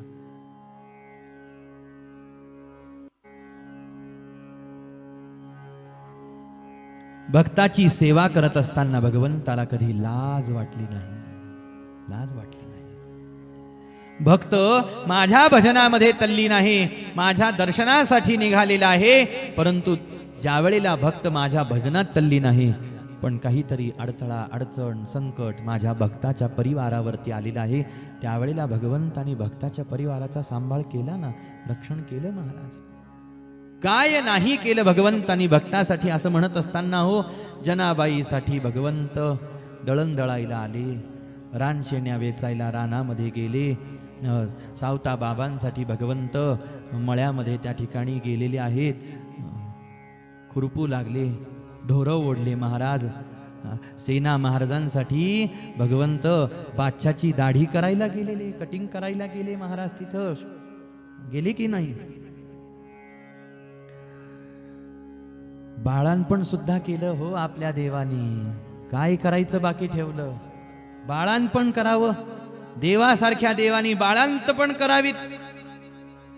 भक्ताची सेवा करत असताना भगवंताला कधी लाज वाटली नाही, लाज वाटली नाही. भक्त माझ्या भजनामध्ये तल्लीन आहे, माझ्या दर्शनासाठी निघालेला आहे. परंतु ज्या वेळेला भक्त माझ्या भजनात तल्लीन आहे, पण काहीतरी अडथळा अडचण संकट माझ्या भक्ताच्या परिवारावरती आलेला आहे, त्यावेळेला भगवंतानी भक्ताच्या परिवाराचा सांभाळ केला ना, रक्षण केलं महाराज. काय नाही केलं भगवंतानी भक्तासाठी असं म्हणत असताना हो, जनाबाईसाठी भगवंत दळण दळायला आले, रानशेण्या वेचायला रानामध्ये गेले. सावता बाबांसाठी भगवंत मळ्यामध्ये त्या ठिकाणी गेलेले आहेत. खुरपू लागले, ढोरं ओढले महाराज. सेना महाराजांसाठी भगवंत बादशाची दाढी करायला गेलेले, कटिंग करायला गेले महाराज. तिथं गेले की नाही? बाळांपण सुद्धा केलं हो आपल्या देवानी. काय करायचं बाकी ठेवलं? बाळांपण करावं. देवासारख्या देवानी बाळांतपण करावीत,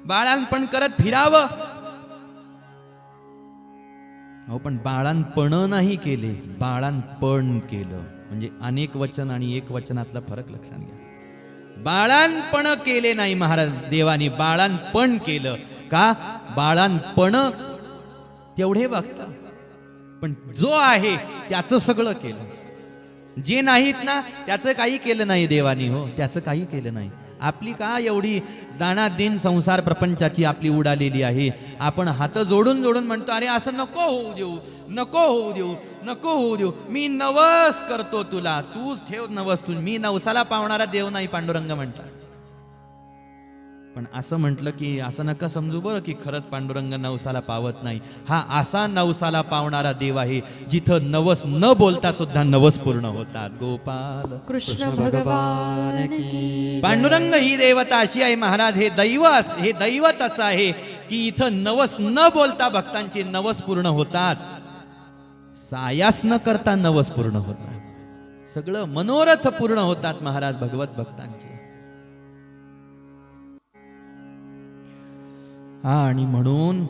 बाळांपण करत फिरावं. अहो पण बाळांपण नाही केले, बाळांपण केलं. म्हणजे अनेक वचन आणि एक वचनातला फरक लक्षात घ्या. बाळांपण केले नाही महाराज देवानी, बाळांपण केलं. का? बाळांपण तेवढे बघता, पण जो आहे त्याचं सगळं केलं. जे नाहीत ना त्याचं काही केलं नाही देवानी हो, त्याचं काही केलं नाही. आपली का एवढी दानादिन संसार प्रपंचाची आपली उडालेली आहे. आपण हात जोडून जोडून म्हणतो, अरे असं नको होऊ देऊ, नको होऊ देऊ, नको होऊ देऊ. मी नवस करतो तुला, तूच ठेव नवस. तू मी नवसाला पावणारा देव नाही पांडुरंग म्हणतात. पण असं म्हटलं की असं नका समजू बरं की खरंच पांडुरंग नवसाला पावत नाही. हा असा नवसाला पावणारा देव आहे जिथं नवस न बोलता सुद्धा नवस पूर्ण होतात. गोपाल कृष्ण भगवान की. पांडुरंग ही देवता अशी आहे महाराज. हे दैवत असं आहे की इथं नवस न बोलता भक्तांचे नवस पूर्ण होतात. सायास न करता नवस पूर्ण होतात. सगळं मनोरथ पूर्ण होतात महाराज भगवत भक्तांचे. आणि म्हणून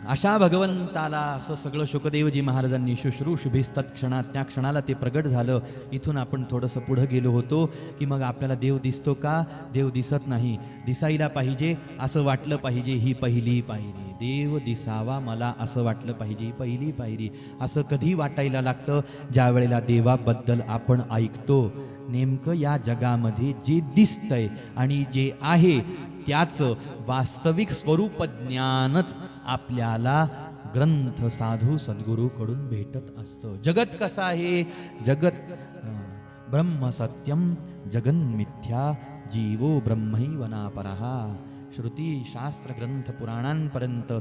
अशा भगवंताला असं सगळं शुकदेवजी महाराजांनी शुश्रूषभिस्तत क्षणात त्या क्षणाला ते प्रगट झालं. इथून आपण थोडंसं पुढे गेलो होतो की मग आपल्याला देव दिसतो का? देव दिसत नाही. दिसायला पाहिजे असं वाटलं पाहिजे, ही पहिली पायरी. देव दिसावा मला असं वाटलं पाहिजे, ही पहिली पायरी. असं कधी वाटायला लागतं? ज्या वेळेला देवाबद्दल आपण ऐकतो. नेमकं या जगामध्ये जे दिसतंय आणि जे आहे त्याचं वास्तविक स्वरूप ज्ञानच आपल्याला ग्रंथ साधू सद्गुरूकडून भेटत असतं. जगत कसं आहे? जगत ब्रह्म सत्यम जगन मिथ्या जीवो ब्रह्मैवनापरहा. श्रुती शास्त्र ग्रंथ पुराणांपर्यंत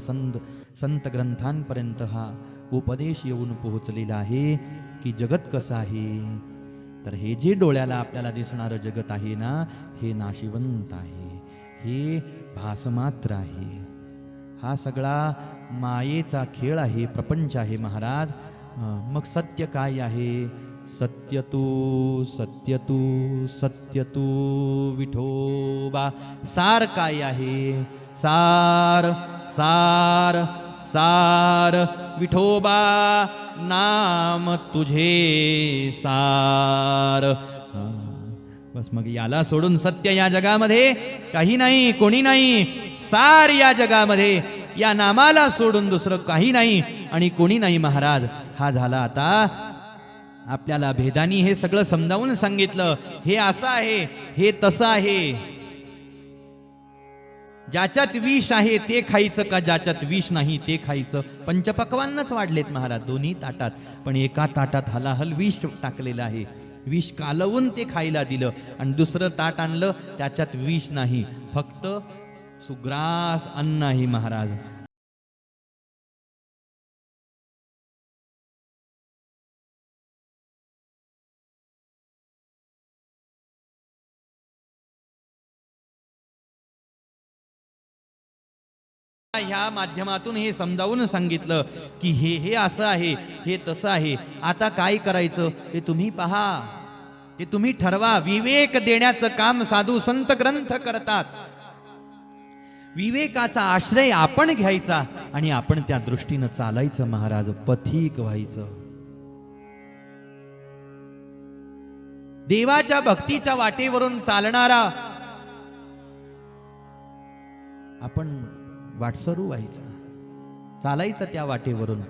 संत ग्रंथांपर्यंत हा उपदेश येऊन पोहोचलेला आहे की जगत कसं आहे. तर हे जे डोळ्याला आपल्याला दिसणारं जगत आहे ना, हे नाशिवंत आहे, हे भासमात्र आहे. हा सगळा मायेचा खेळ आहे, प्रपंच आहे महाराज. मग सत्य काय आहे? सत्य तू सत्य तू सत्य तू विठोबा. सार काय आहे? सार सार सार विठोबा नाम तुझे सार. बस मग याला सोडून सत्य या जगामध्ये काही नाही, कोणी नाही. सार या जगामध्ये या नामाला सोडून दुसरं काही नाही आणि कोणी नाही महाराज. हा झाला आता आपल्याला भेदानी हे सगळं समजावून सांगितलं. हे असं आहे, हे तसं आहे. ज्याच्यात विष आहे ते खायचं का ज्याच्यात विष नाही ते खायचं? पंचपक्वान्नच वाढलेत महाराज दोन्ही ताटात, पण एका ताटात हलाहल विष टाकलेलं आहे. विष कालवून ते खायला दिलं आणि दुसरं ताट आणलं त्याच्यात विष नाही, फक्त सुग्रास अन्न आहे महाराज. ह्या माध्यमातून हे समजावून सांगितलं की हे असं आहे, हे तसं आहे. आता काय करायचं ते तुम्ही पहा, ते तुम्ही ठरवा. विवेक देण्याचं काम साधू संत ग्रंथ करतात. विवेकाचा आश्रय आपण घ्यायचा आणि आपण त्या दृष्टीनं चालायचं महाराज, पथिक व्हायचं. देवाच्या भक्तीच्या वाटेवरून चालणारा आपण वाटसरू व्हायचा, चालायचं त्या वाटेवरून.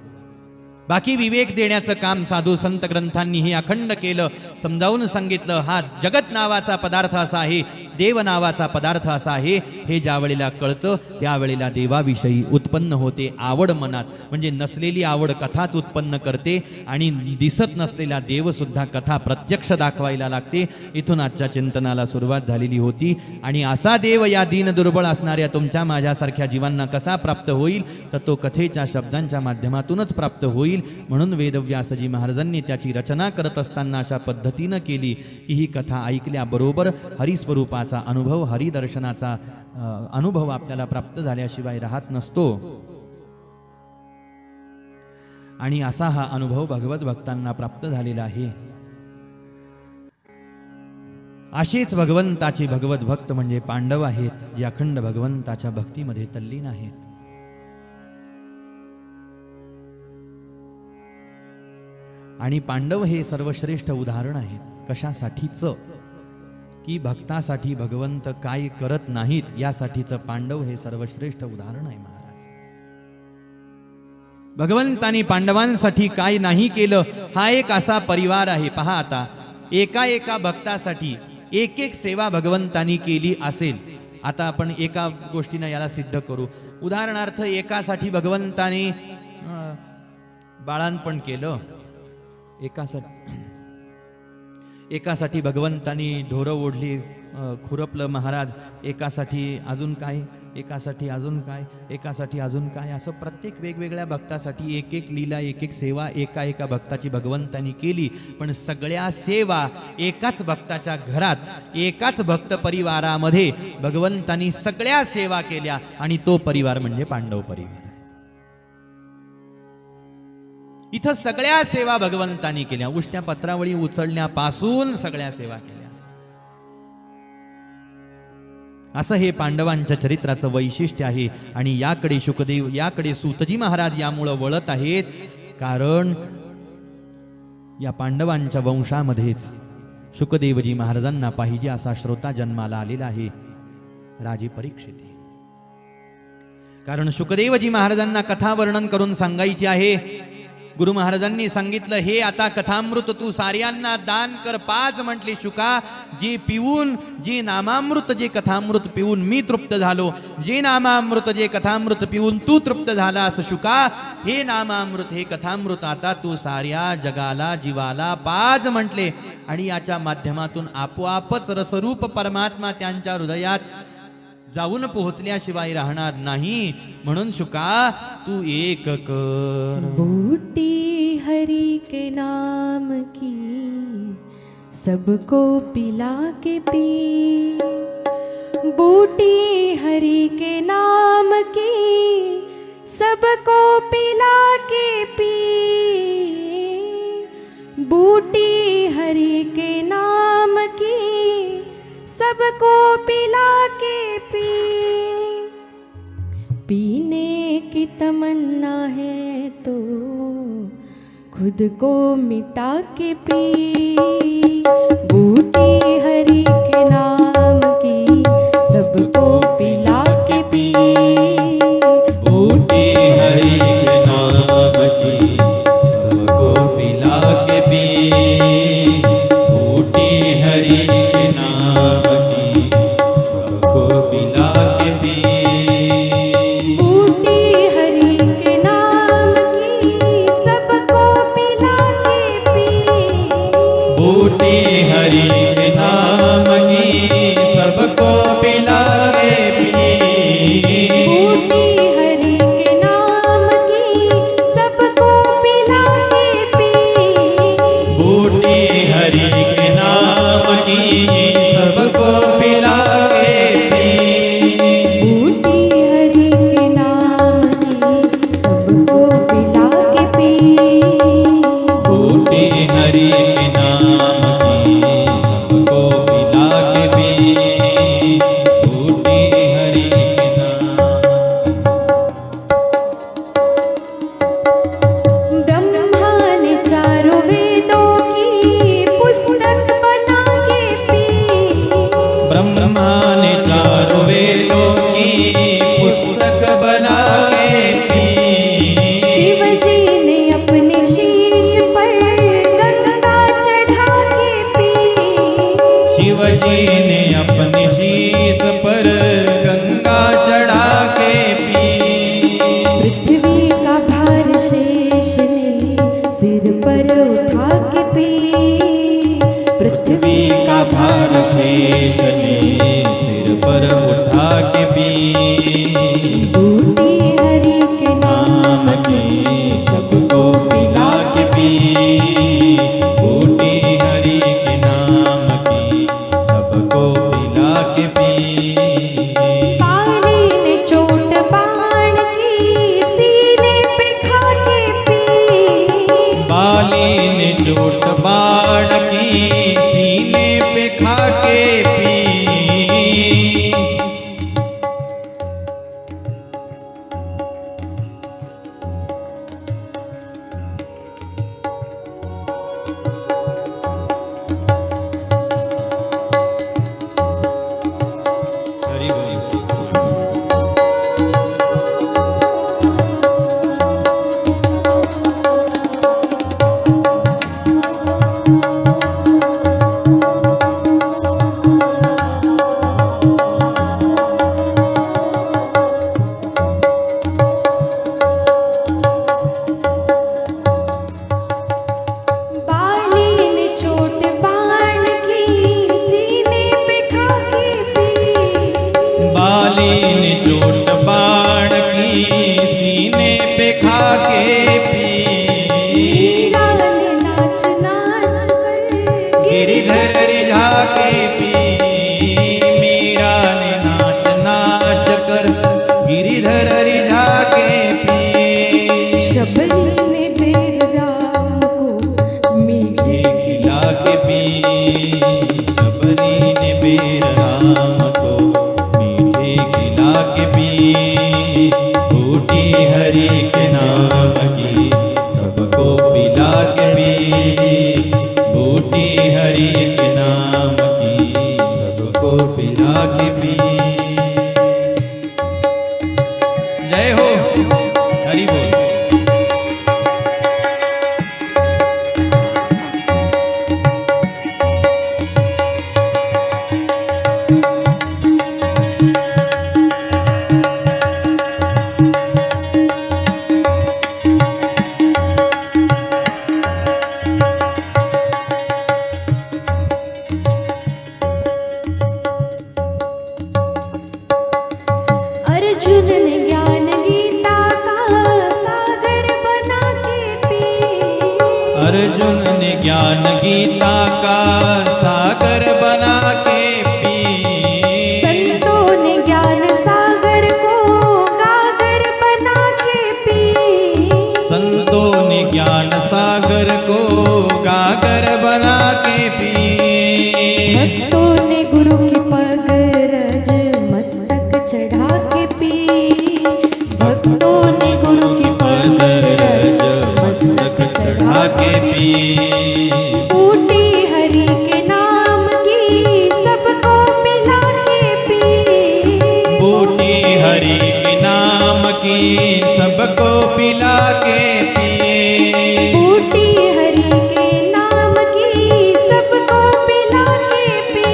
बाकी विवेक देण्याचं काम साधू संत ग्रंथांनी हे अखंड केलं, समजावून सांगितलं. हा जगत नावाचा पदार्थ असा आहे, देव नावाचा पदार्थ असा आहे. हे ज्या वेळेला कळतं त्यावेळेला देवाविषयी उत्पन्न होते आवड मनात. म्हणजे नसलेली आवड कथाच उत्पन्न करते आणि दिसत नसलेला देव सुद्धा कथा प्रत्यक्ष दाखवायला लागते. इथून आजच्या चिंतनाला सुरुवात झालेली होती. आणि असा देव या दीन दुर्बळ असणाऱ्या तुमच्या माझ्यासारख्या जीवांना कसा प्राप्त होईल, तर तो कथेच्या शब्दांच्या माध्यमातूनच प्राप्त होईल. म्हणून वेदव्यासजी महाराजांनी त्याची रचना करत असताना अशा पद्धतीनं केली की ही कथा ऐकल्याबरोबर हरिस्वरूपाचा अनुभव, हरिदर्शनाचा अनुभव आपल्याला प्राप्त झाल्याशिवाय राहत नसतो. आणि असा हा अनुभव भगवत भक्तांना प्राप्त झालेला आहे. असेच भगवंताचे भगवत भक्त म्हणजे पांडव आहेत, जे अखंड भगवंताच्या भक्तीमध्ये तल्लीन आहेत. आणि पांडव हे सर्वश्रेष्ठ उदाहरण आहे. कशासाठीचं? की भक्तासाठी भगवंत काय करत नाहीत यासाठीचं पांडव हे सर्वश्रेष्ठ उदाहरण आहे महाराज. भगवंतानी पांडवांसाठी काय नाही केलं हा एक असा परिवार आहे. पहा आता एका एका भक्तासाठी एक एक सेवा भगवंतानी केली असेल. आता आपण एका गोष्टीनं याला सिद्ध करू. उदाहरणार्थ एकासाठी भगवंताने बाळांपण केलं, एकासाठी भगवंतानी ढोरं ओढली, खुरपलं महाराज. एकासाठी अजून काय, एकासाठी अजून काय, एकासाठी अजून काय, असं प्रत्येक वेगवेगळ्या भक्तासाठी एक एक लीला, एक एक सेवा एका एका भक्ताची भगवंतानी केली. पण सगळ्या सेवा एकाच भक्ताच्या घरात, एकाच भक्त परिवारामध्ये भगवंतानी सगळ्या सेवा केल्या आणि तो परिवार म्हणजे पांडव परिवार. इथं सगळ्या सेवा भगवंतानी केल्या. उष्ट्या पत्रावळी उचलण्यापासून सगळ्या सेवा केल्या. असं हे पांडवांच्या चरित्राचं वैशिष्ट्य आहे. आणि याकडे शुकदेव, याकडे सूतजी महाराज यामुळं वळत आहेत. कारण या पांडवांच्या वंशामध्येच शुकदेवजी महाराजांना पाहिजे असा श्रोता जन्माला आलेला आहे, राजे परीक्षित. कारण शुकदेवजी महाराजांना कथा वर्णन करून सांगायची आहे. गुरु महाराजांनी सांगितलं, हे आता कथामृत तू साऱ्यांना दान कर. 5 म्हटले शुका, जे पिऊन, जे नामामृत, जे कथामृत पिऊन मी तृप्त झालो, जे नामामृत, जे कथामृत पिऊन तू तृप्त झालास शुका, हे नामामृत, हे कथामृत आता तू साऱ्या जगाला, जीवाला 5 म्हटले. आणि याच्या माध्यमातून आपोआपच रसरूप परमात्मा त्यांच्या हृदयात जाऊन पोहोचल्याशिवाय राहणार नाही. म्हणून शुका तू एक कर. बूटी हरि के नाम की सबको पिला के पी, बूटी हरि के नाम की सबको पिला के पी, बूटी हरि के नाम की सबको पिला के पी। पीने की तमन्ना है तो खुद को मिटा के पी, बूटी हरि के नाम की सबको पिला के पी। बूटी हरि के नाम की सबको पिला के पी, बूटी हरि के नाम की सबको पिला के पी। बूटी हरि के नाम की सबको पिला के पी, बूटी हरि के नाम की सबको पिला के पी। बूटी हरि के नाम की सबको पिला के पी, बूटी हरि के नाम की सबको पिला के पी। बूटी हरि के नाम की सबको पिला के पी। बूटी हरि के नाम की सबको पिला के पी, बूटी हरि के नाम। ब्रह्मा ने चारों वेदों की पुस्तक बना के पी, ब्रह्मा ने चारों वेदों की पुस्तक बना के पी। शिव जी ने अपने शीश पर गंगा चढ़ा के पी, शिव जी ने अपने शीश पर गंगा चढ़ा के पी। पृथ्वी का भार शेष ने सिर पर उठा के पी, पृथ्वी का भार शेष ने सिर पर उठा के पी। बूटी हरि के नाम नाम की सबको पिला के पी, बूटी हरि के नाम की सबको पिला के पी। बाली ने चोट बाण की सीने पे खा के पी, बाली ने चोट बाण की सीने पे खा के पी। हरि बोल। बाली ने चोट बाण की सीने पे खा के पी, बाली ने चोट बाण की सीने पे खा के पी। मीरा ने नाच नाच कर गिरिधर रिझा के पी, मीरा ने नाच नाच कर गिरिधर रिझा के पी। शबरी ने बेर राम को मीठे खिला के पी, शबरी ने बेर राम को मीठे खिला के पी। बूटी हरि के नाम की सबको पिला के पी, बूटी हरि के नाम की भक्तों ने गुरु की पग रज मस्तक चढ़ा के पी। भक्तों ने गुरु की पग रज मस्तक चढ़ा के पी बूटी हरि के नाम की सबको पिला के पी। बूटी हरि के नाम की सबको पिला के पी बूटी हरि के नाम की सबको पिला के पी।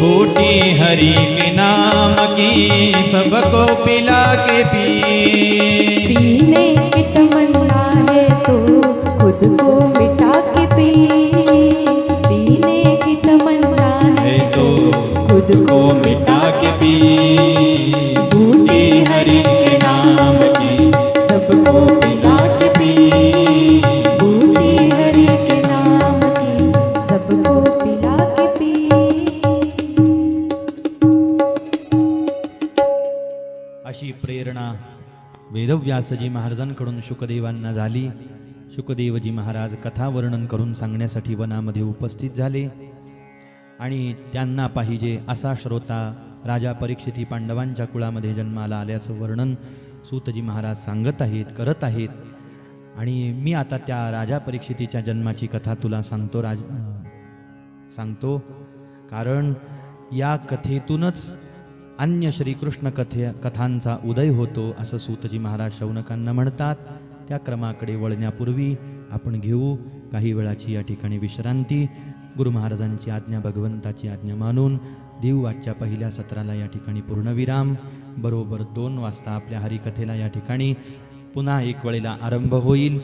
बूटी हरि के नाम की सबको पिला के पी पीने की तमन्ना है तो खुद को मिटा के पी। पीने की तमन्ना है तो खुद को मिटा के पी बूटी हरि के नाम की सबको पिला के पी। बूटी हरि के नाम की सबको पिला के पी। अशी प्रेरणा वेदव्यासजी महाराजांकडून शुकदेवांना झाली. शुकदेवजी महाराज कथा वर्णन करून सांगण्यासाठी वनामध्ये उपस्थित झाले आणि त्यांना पाहिजे असा श्रोता राजा परीक्षिती पांडवांच्या कुळामध्ये जन्माला आल्याचं वर्णन सूतजी महाराज सांगत आहेत, करत आहेत. आणि मी आता त्या राजा परीक्षितीच्या जन्माची कथा तुला सांगतो कारण या कथेतूनच अन्य श्रीकृष्ण कथांचा उदय होतो असं सूतजी महाराज शौनकांना म्हणतात. त्या क्रमाकडे वळण्यापूर्वी आपण घेऊ काही वेळाची या ठिकाणी विश्रांती. गुरु महाराजांची आज्ञा, भगवंताची आज्ञा मानून देऊ आजच्या पहिल्या सत्राला या ठिकाणी पूर्णविराम. बरोबर 2 वाजता आपल्या हरिकथेला या ठिकाणी पुन्हा एक वेळेला आरंभ होईल.